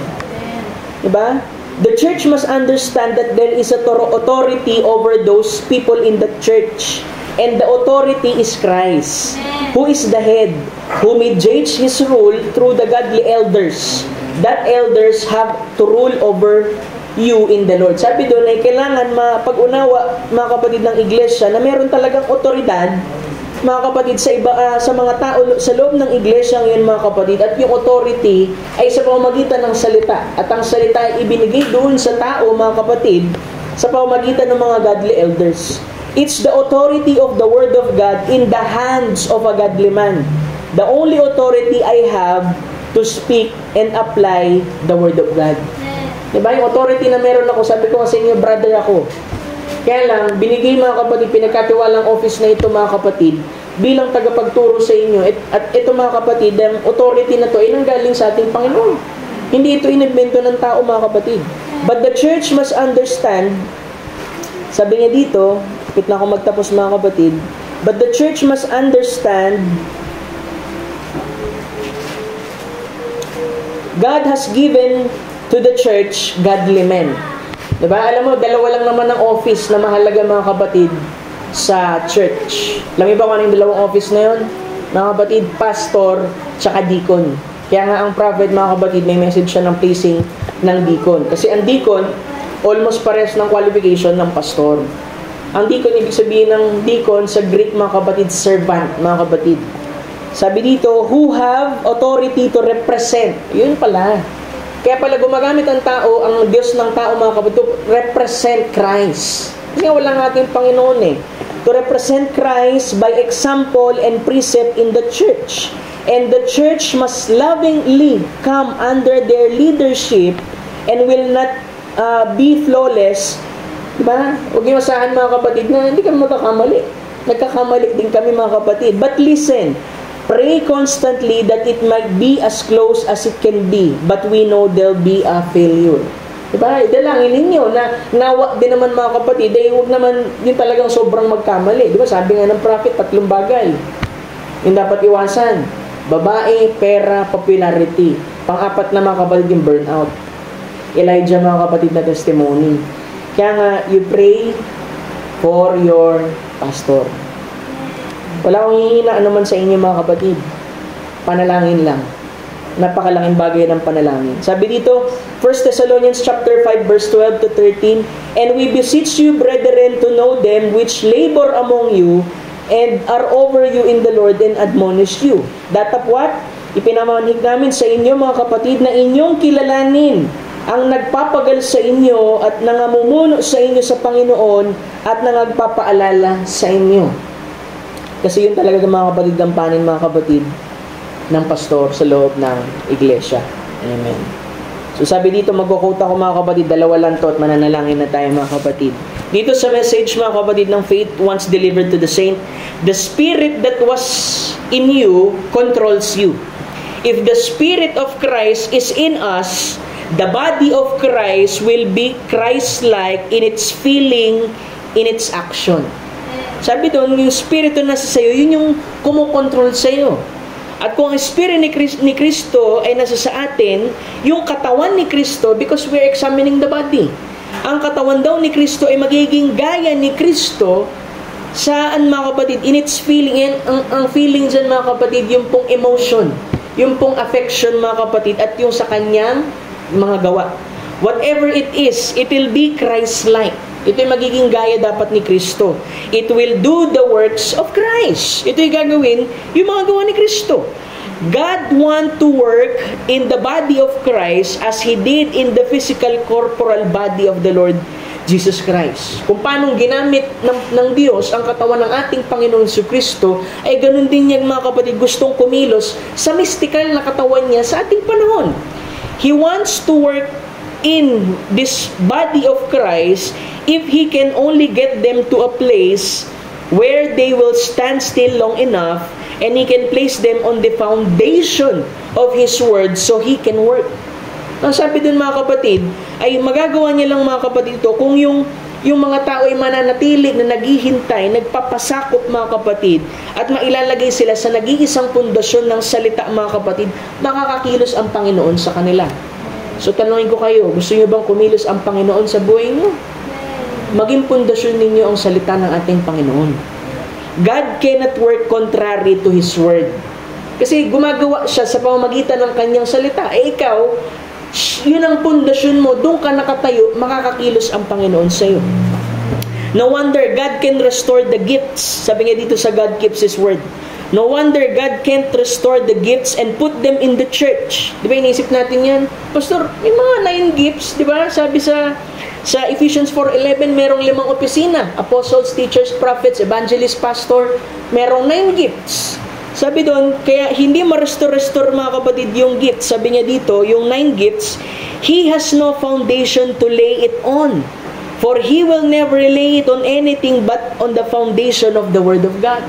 Diba? The church must understand that there is a authority over those people in the church. And the authority is Christ, who is the head, who mediates His rule through the godly elders. That elders have to rule over you in the Lord. Sabi doon ay kailangan mapag-unawa, mga kapatid ng iglesia, na meron talagang otoridad, mga kapatid, sa iba, sa mga tao sa loob ng iglesia ngayon, mga kapatid, at yung authority ay sa pamamagitan ng salita. At ang salita ay ibinigay doon sa tao, mga kapatid, sa pamamagitan ng mga godly elders. It's the authority of the Word of God in the hands of a godly man. The only authority I have to speak and apply the Word of God. Diba? Yung authority na meron ako, sabi ko sa inyo, brother ako. Kaya lang, binigay mga kapatid, pinagkatiwalang office na ito, mga kapatid, bilang tagapagturo sa inyo. At ito, mga kapatid, ang authority na ito ay nanggaling sa ating Panginoon. Hindi ito inimbento ng tao, mga kapatid. But the church must understand, sabi niya dito, kapit na ako magtapos, mga kapatid, but the church must understand God has given to the church godly men. Diba? Alam mo, dalawa lang naman ang office na mahalaga, mga kapatid, sa church. Alam mo ba kung ano yung dalawang office na yun? Mga kapatid, pastor, tsaka deacon. Kaya nga ang prophet, mga kapatid, may message siya ng placing ng deacon. Kasi ang deacon, almost pares ng qualification ng pastor. Ang deacon, ibig sabihin ng deacon sa Greek, mga kapatid, servant, mga kapatid. Sabi dito, who have authority to represent. Yun pala. Kaya pala gumagamit ang tao, ang Diyos ng tao, mga kapatid, to represent Christ. Kasi nga walang ating Panginoon eh. To represent Christ by example and precept in the church. And the church must lovingly come under their leadership and will not be flawless. Diba? Huwag niyo masahan, mga kapatid, na hindi kami magkakamali. Nagkakamali din kami, mga kapatid. But listen, pray constantly that it might be as close as it can be, but we know there'll be a failure. Diba? Idalangin ninyo na nawa din naman, mga kapatid, ay huwag naman yung talagang sobrang magkamali. Diba? Sabi nga ng prophet, 3 bagay yung dapat iwasan. Babae, pera, popularity. Pang-4 na, mga kapatid, yung burnout. Elijah, mga kapatid, na testimony. Kaya nga, you pray for your pastor. Wala akong hihina anuman sa inyo, mga kapatid. Panalangin lang. Napakalaking bagay ng panalangin. Sabi dito, 1 Thessalonians chapter 5 verse 12 to 13, and we beseech you, brethren, to know them which labor among you and are over you in the Lord and admonish you. That of what? Ipinamanhig namin sa inyo, mga kapatid, na inyong kilalanin ang nagpapagal sa inyo at nangamumuno sa inyo sa Panginoon at nangagpapaalala sa inyo. Kasi yun talaga, mga kapatid, gampanin, mga kapatid, ng pastor sa loob ng iglesia. Amen. So sabi dito, mag-quote ako, mga kapatid, 2 lang to at mananalangin na tayo, mga kapatid. Dito sa message, mga kapatid, ng faith once delivered to the saint, the spirit that was in you controls you. If the spirit of Christ is in us, the body of Christ will be Christ-like in its feeling, in its action. Sabi doon, yung spirito na nasa sayo, yun yung kumukontrol sayo. At kung ang spirit ni Kristo ay nasa sa atin, yung katawan ni Kristo, because we're examining the body, ang katawan daw ni Kristo ay magiging gaya ni Kristo saan, mga kapatid, in its feeling. Ang feeling dyan, mga kapatid, yung pong emotion, yung pong affection, mga kapatid, at yung sa kanyang mga gawa. Whatever it is, it will be Christ-like. Ito'y magiging gaya dapat ni Kristo. It will do the works of Christ. Ito'y gagawin yung mga gawa ni Kristo. God want to work in the body of Christ as He did in the physical corporal body of the Lord Jesus Christ. Kung paano ginamit ng Diyos ang katawan ng ating Panginoon si Kristo, ay ganun din niyang, mga kapatid, gustong kumilos sa mystical na katawan niya sa ating panahon. He wants to work in this body of Christ if He can only get them to a place where they will stand still long enough and He can place them on the foundation of His Word so He can work. Ang sabi dun, mga kapatid, ay magagawa niya lang, mga kapatid, ito kung yung mga tao ay mananatili na naghihintay, nagpapasakop, mga kapatid, at mailalagay sila sa nag-iisang pundasyon ng salita, mga kapatid, makakakilos ang Panginoon sa kanila. So tanungin ko kayo, gusto niyo bang kumilos ang Panginoon sa buhay niyo? Maging pundasyon ninyo ang salita ng ating Panginoon. God cannot work contrary to His Word. Kasi gumagawa siya sa pamamagitan ng kanyang salita. Ikaw, yun ang pundasyon mo, doon ka nakatayo, makakakilos ang Panginoon sa iyo. No wonder God can restore the gifts. Sabi nga dito sa God keeps His Word. No wonder God can't restore the gifts and put them in the church. Di ba inisip natin yan? Pastor, may mga 9 gifts, di ba? Sabi sa Ephesians 4:11, merong 5 opisina. Apostles, teachers, prophets, evangelists, pastor. Merong 9 gifts. Sabi doon, kaya hindi ma-restore mga kapatid yung gifts. Sabi niya dito, yung 9 gifts, He has no foundation to lay it on. For He will never lay it on anything but on the foundation of the Word of God.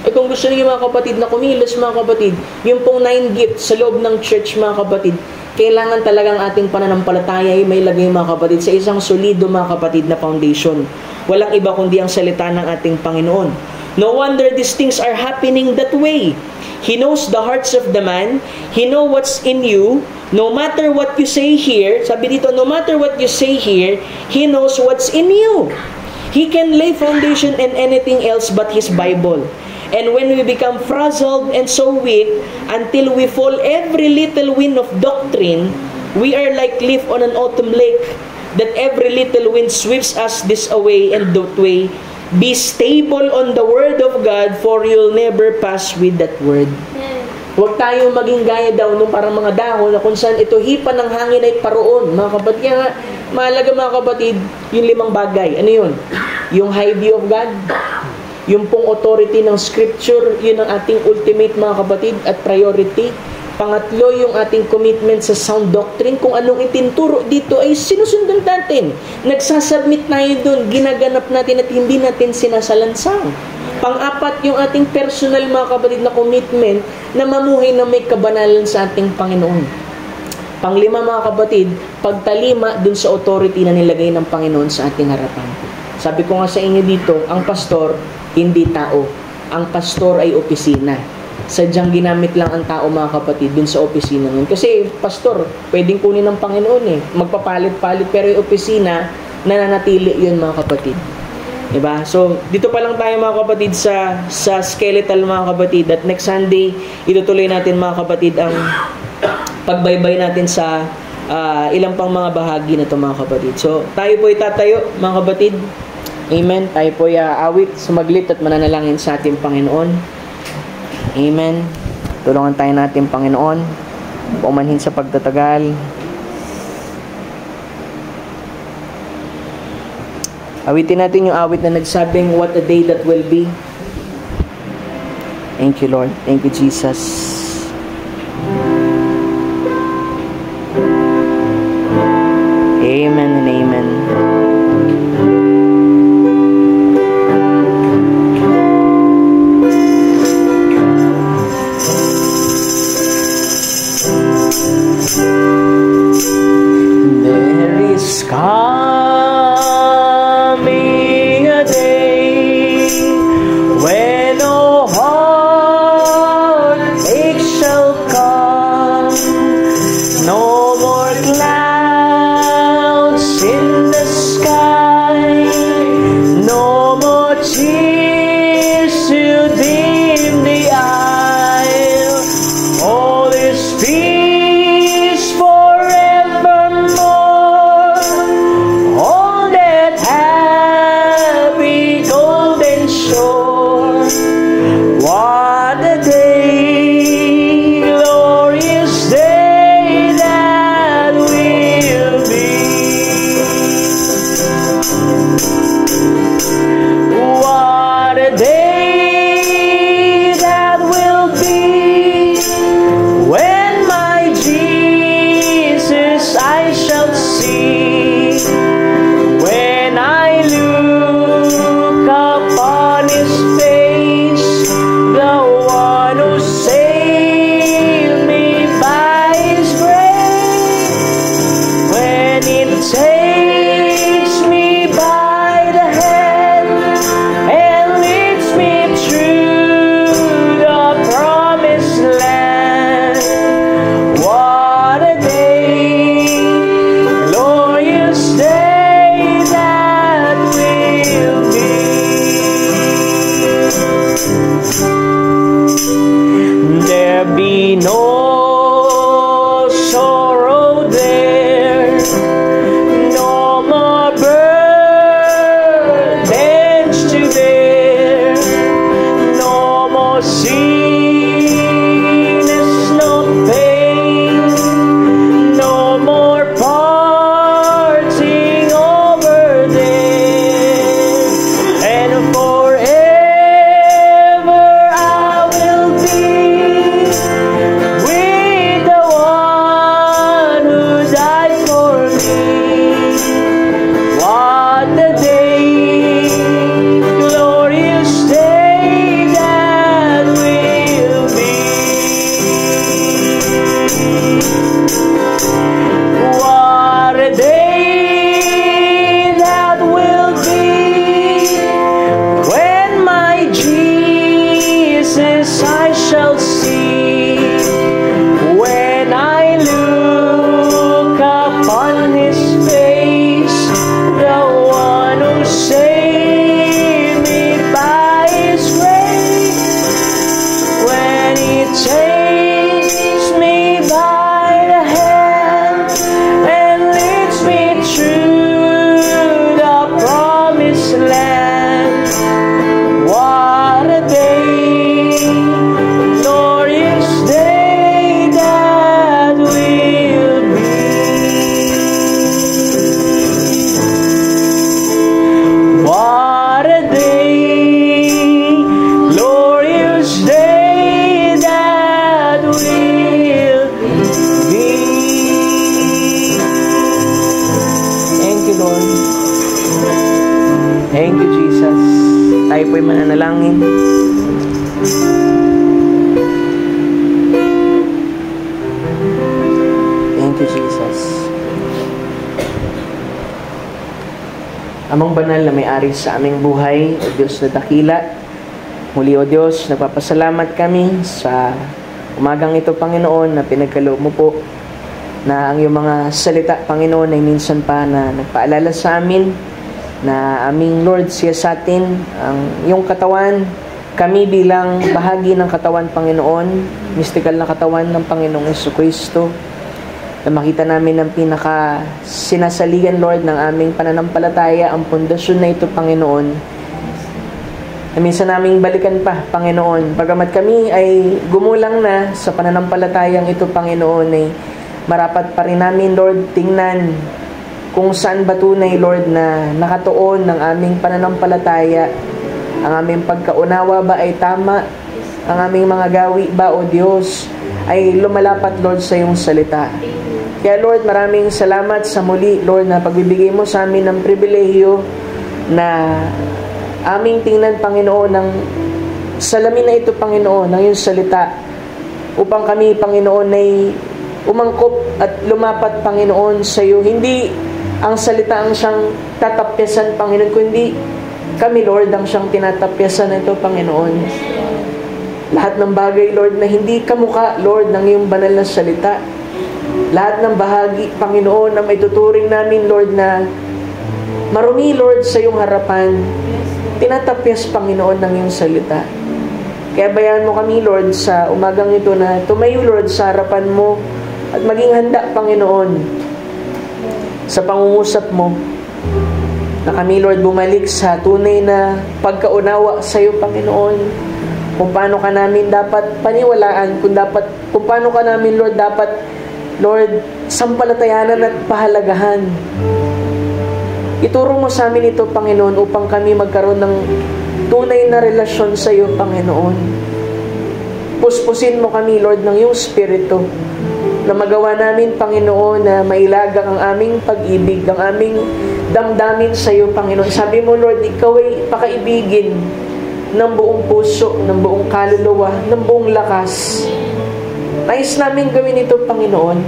Kung gusto niyo mga kapatid na kumilos mga kapatid, yung pong 9 gifts sa loob ng church mga kapatid, kailangan talagang ating pananampalataya ay may lagay mga kapatid sa isang solido mga kapatid na foundation. Walang iba kundi ang salita ng ating Panginoon. No wonder these things are happening that way. He knows the hearts of the man. He knows what's in you. No matter what you say here, sabi dito, no matter what you say here, He knows what's in you. He can lay foundation in anything else but His Bible. And when we become frazzled and so weak, until we fall every little wind of doctrine, we are like leaf on an autumn lake, that every little wind sweeps us this away and that way. Be stable on the Word of God, for you'll never pass with that Word. Huwag tayo maging gaya daw nung parang mga dahon na kung saan ito hipa ng hangin ay paroon. Mga kapatid, kaya mahalaga mga kapatid, yung 5 bagay. Ano yun? Yung high view of God, yung pong authority ng Scripture, yun ang ating ultimate mga kapatid at priority. Pangatlo, yung ating commitment sa sound doctrine. Kung anong itinturo dito ay sinusundan natin. Nagsasubmit tayo doon, ginaganap natin at hindi natin sinasalansang. Pang-apat, yung ating personal mga kapatid na commitment na mamuhay na may kabanalan sa ating Panginoon. Pang-5 mga kapatid, pagtalima dun sa authority na nilagay ng Panginoon sa ating harapan. Sabi ko nga sa inyo dito, ang pastor, hindi tao. Ang pastor ay opisina. Sadyang ginamit lang ang tao mga kapatid dun sa opisina nun. Kasi pastor, pwedeng kunin ng Panginoon magpapalit-palit, pero yung opisina, nananatili yun mga kapatid. Diba? So, dito pa lang tayo mga kapatid sa skeletal mga kapatid. At next Sunday, itutuloy natin mga kapatid ang pagbaybay natin sa ilang pang mga bahagi na ito mga kapatid. So, tayo po itatayo mga kapatid. Amen. Tayo po awit, sumaglit at mananalangin sa ating Panginoon. Amen. Tulungan tayo natin Panginoon. Pumanhin sa pagtatagal. Awitin natin yung awit na nagsabing, what a day that will be. Thank you, Lord. Thank you, Jesus. Amen and amen. There is coming a day when no heartache shall come, no more clouds in the sky, no more tears to dim the eye. All is peace forevermore. What a day that will be when my Jesus I shall see. When I look upon His face, the one who saved me by His grace, when He takes me by the hand and leads me through the promised land. What a day, glorious day that will be. What a day, glorious day that will be. Thank you, Lord. Thank you, Jesus. Tayo po'y mananalangin. Thank you, Jesus. Amang banal na may-ari sa aming buhay, O Diyos na dakila, muli, O Diyos, nagpapasalamat kami sa umagang ito, Panginoon, na pinagkaloob mo po na ang iyong mga salita, Panginoon, ay minsan pa na nagpaalala sa amin na aming Lord siya sa atin, ang iyong katawan, kami bilang bahagi ng katawan, Panginoon, mystical na katawan ng Panginoong Jesucristo, na makita namin ang pinaka sinasaligan, Lord, ng aming pananampalataya, ang pundasyon na ito, Panginoon, na minsan naming balikan pa, Panginoon. Bagamat kami ay gumulang na sa pananampalatayang ito, Panginoon, ay marapat pa rin namin, Lord, tingnan kung saan ba tunay, Lord, na nakatuon ng aming pananampalataya. Ang aming pagkaunawa ba ay tama? Ang aming mga gawi ba, O Diyos, ay lumalapat, Lord, sa iyong salita. Kaya, Lord, maraming salamat sa muli, Lord, na pagbibigay mo sa amin ng pribilehiyo na aming tingnan, Panginoon, ng salamin na ito, Panginoon, ng iyong salita, upang kami, Panginoon, ay umangkop at lumapat, Panginoon, sa iyo. Hindi ang salita ang siyang tatapyasan, Panginoon, kundi kami, Lord, ang siyang tinatapyasan ito, Panginoon. Lahat ng bagay, Lord, na hindi kamukha, Lord, ng iyong banal na salita. Lahat ng bahagi, Panginoon, na may tuturing namin, Lord, na marumi, Lord, sa iyong harapan, tinatapyas, Panginoon, ng iyong salita. Kaya bayaan mo kami, Lord, sa umagang ito na tumayo, Lord, sa harapan mo at maging handa, Panginoon, sa pangungusap mo, na kami, Lord, bumalik sa tunay na pagkaunawa sa iyo, Panginoon, kung paano ka namin dapat paniwalaan, kung paano ka namin, Lord, dapat, Lord, sampalatayanan at pahalagahan. Ituro mo sa amin ito, Panginoon, upang kami magkaroon ng tunay na relasyon sa iyo, Panginoon. Puspusin mo kami, Lord, ng iyong Espiritu, na magawa namin, Panginoon, na mailagang ang aming pag-ibig, ang aming damdamin sa iyo, Panginoon. Sabi mo, Lord, ikaw ay pakaibigin ng buong puso, ng buong kaluluwa, ng buong lakas. Nais namin gawin ito, Panginoon,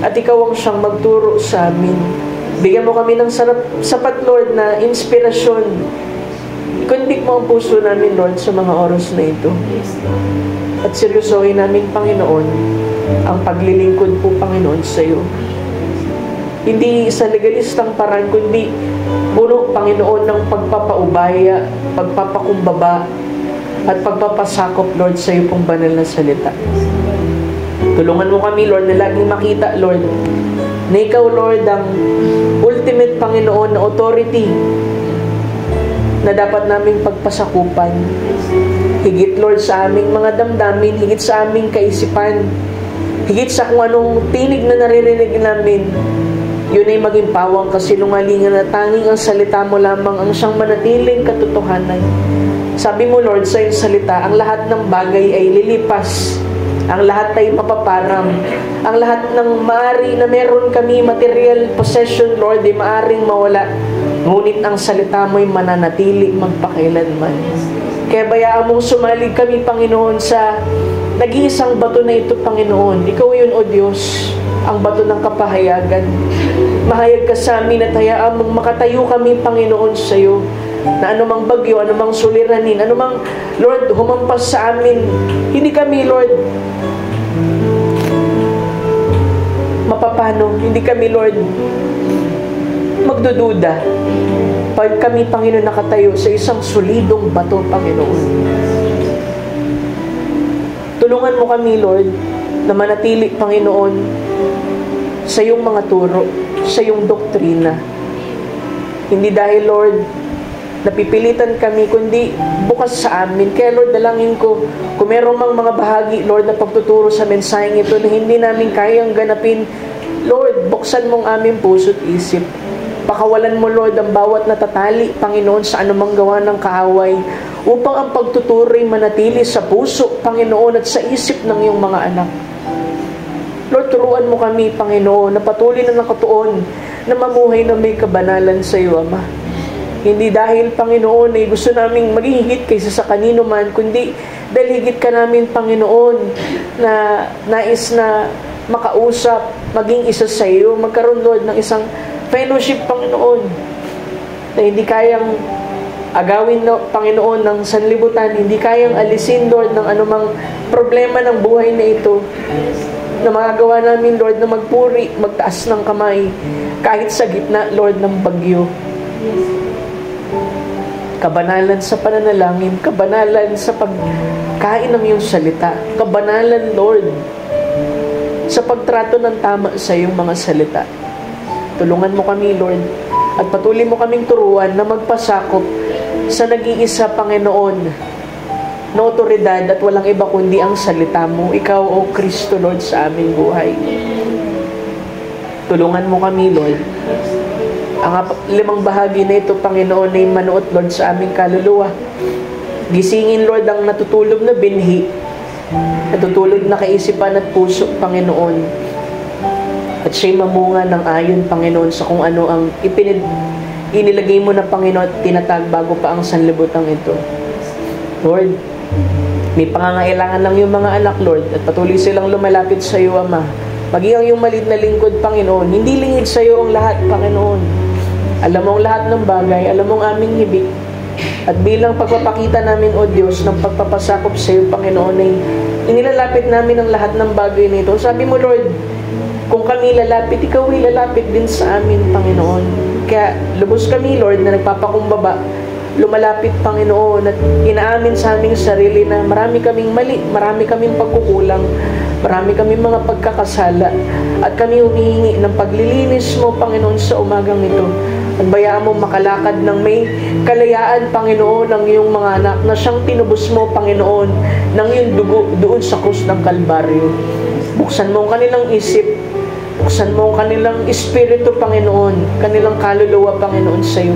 at ikaw ang siyang magturo sa amin. Bigyan mo kami ng sapat, Lord, na inspirasyon. Ikundik mo ang puso namin, Lord, sa mga oras na ito. At seryosohin namin, Panginoon, ang paglilingkod po, Panginoon, sa iyo. Hindi sa legalistang paraan, kundi puno, Panginoon, ng pagpapaubaya, pagpapakumbaba, at pagpapasakop, Lord, sa iyo pong banal na salita. Tulungan mo kami, Lord, na laging makita, Lord, na ikaw, Lord, ang ultimate, Panginoon, na authority na dapat naming pagpasakupan. Higit, Lord, sa aming mga damdamin, higit sa aming kaisipan, higit sa kung anong tinig na naririnig namin, yun ay maging pawang kasinungalingan na tanging ang salita mo lamang ang siyang manatiling katotohanan. Sabi mo, Lord, sa iyong salita, ang lahat ng bagay ay lilipas. Ang lahat ay mapaparang. Ang lahat ng maari na meron kami, material possession, Lord, ay maaring mawala. Ngunit ang salita mo ay mananatili magpakailanman. Kaya bayaan mong sumalig kami, Panginoon, sa Nag-iisang bato na ito, Panginoon. Ikaw yun, O Diyos, ang bato ng kapahayagan. Mahayag ka sa amin at hayaan mong makatayo kami, Panginoon, sa iyo. Na anumang bagyo, anumang suliranin, anumang, Lord, humampas sa amin. Hindi kami, Lord, mapapano. Hindi kami, Lord, magdududa. Pag kami, Panginoon, nakatayo sa isang solidong bato, Panginoon. Tulungan mo kami, Lord, na manatili, Panginoon, sa iyong mga turo, sa iyong doktrina. Hindi dahil, Lord, napipilitan kami, kundi bukas sa amin. Kaya, Lord, dalangin ko, kung meron mang mga bahagi, Lord, na pagtuturo sa mensaheng ito na hindi namin kayang ganapin, Lord, buksan mong aming puso't isip. Pakawalan mo, Lord, ang bawat natatali, Panginoon, sa anumang gawa ng kaaway, upang ang pagtuturo'y manatili sa puso, Panginoon, at sa isip ng iyong mga anak. Lord, turuan mo kami, Panginoon, na patuloy na nakatuon, na mamuhay na may kabanalan sa iyo, Ama. Hindi dahil, Panginoon, ay gusto naming maging higit kaysa sa kanino man, kundi dahil higit ka namin, Panginoon, na nais na makausap, maging isa sa iyo, magkaroon, Lord, ng isang fellowship, Panginoon, na hindi kayang agawin, Panginoon, ng sanlibutan, hindi kayang alisin, Lord, ng anumang problema ng buhay na ito, na magagawa namin, Lord, na magpuri, magtaas ng kamay, kahit sa gitna, Lord, ng bagyo. Kabanalan sa pananalangin, kabanalan sa pagkain ng iyong salita, kabanalan, Lord, sa pagtrato ng tama sa iyong mga salita. Tulungan mo kami, Lord, at patuloy mo kaming turuan na magpasakop sa nag-iisa, Panginoon, na otoridad at walang iba kundi ang salita mo. Ikaw, O Kristo, Lord, sa aming buhay. Tulungan mo kami, Lord. Ang 5 bahagi na ito, Panginoon, ay manuot, Lord, sa aming kaluluwa. Gisingin, Lord, ang natutulog na binhi, natutulog na kaisipan at puso, Panginoon. At siya'y mamunga ng ayon, Panginoon, sa kung ano ang inilagay mo na, Panginoon, at tinatag bago pa ang sanlibutan ito. Lord, may pangangailangan lang yung mga anak, Lord, at patuloy silang lumalapit sa iyo, Ama. Maging ang iyong maliit na lingkod, Panginoon. Hindi lingid sa iyo ang lahat, Panginoon. Alam mo ang lahat ng bagay, alam mo ang aming hibik. At bilang pagpapakita namin, O Diyos, ng pagpapasakop sa iyo, Panginoon, ay inilalapit namin ang lahat ng bagay na ito. Sabi mo, Lord, kung kami lalapit, ikaw ay lalapit din sa amin, Panginoon. Kaya lubos kami, Lord, na nagpapakumbaba, lumalapit, Panginoon, at inaamin sa aming sarili na marami kaming mali, marami kaming pagkukulang, marami kaming mga pagkakasala, at kami humihingi ng paglilinis mo, Panginoon, sa umagang ito. At bayaan mo makalakad ng may kalayaan, Panginoon, ng iyong mga anak na siyang tinubos mo, Panginoon, ng iyong dugo doon sa krus ng Kalbaryo. Buksan mo ang kanilang isip, buksan mo ang kanilang espiritu, Panginoon, kanilang kaluluwa, Panginoon, sa iyo.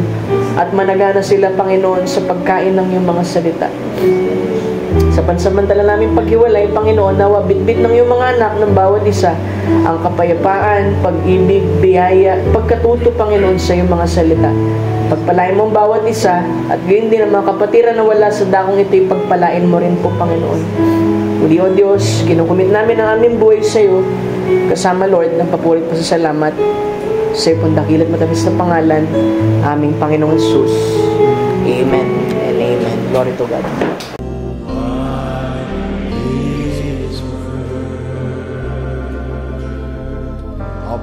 At managana sila, Panginoon, sa pagkain ng iyong mga salita. Sa pansamantala namin paghiwalay, Panginoon, nawa bitbit ng iyong mga anak ng bawat isa ang kapayapaan, pag-ibig, biyaya, pagkatuto, Panginoon, sa iyong mga salita. Pagpalain mo ang bawat isa, at gayon din ang mga kapatiran na wala sa dakong ito'y pagpalain mo rin po, Panginoon. Muli, O Diyos, kinukumit namin ang aming buhay sa iyo, kasama, Lord, ng papurit pa sa salamat sa iyo pong dakilat matamis na pangalan, aming Panginoong Jesus. Amen and amen. Glory to God. I'll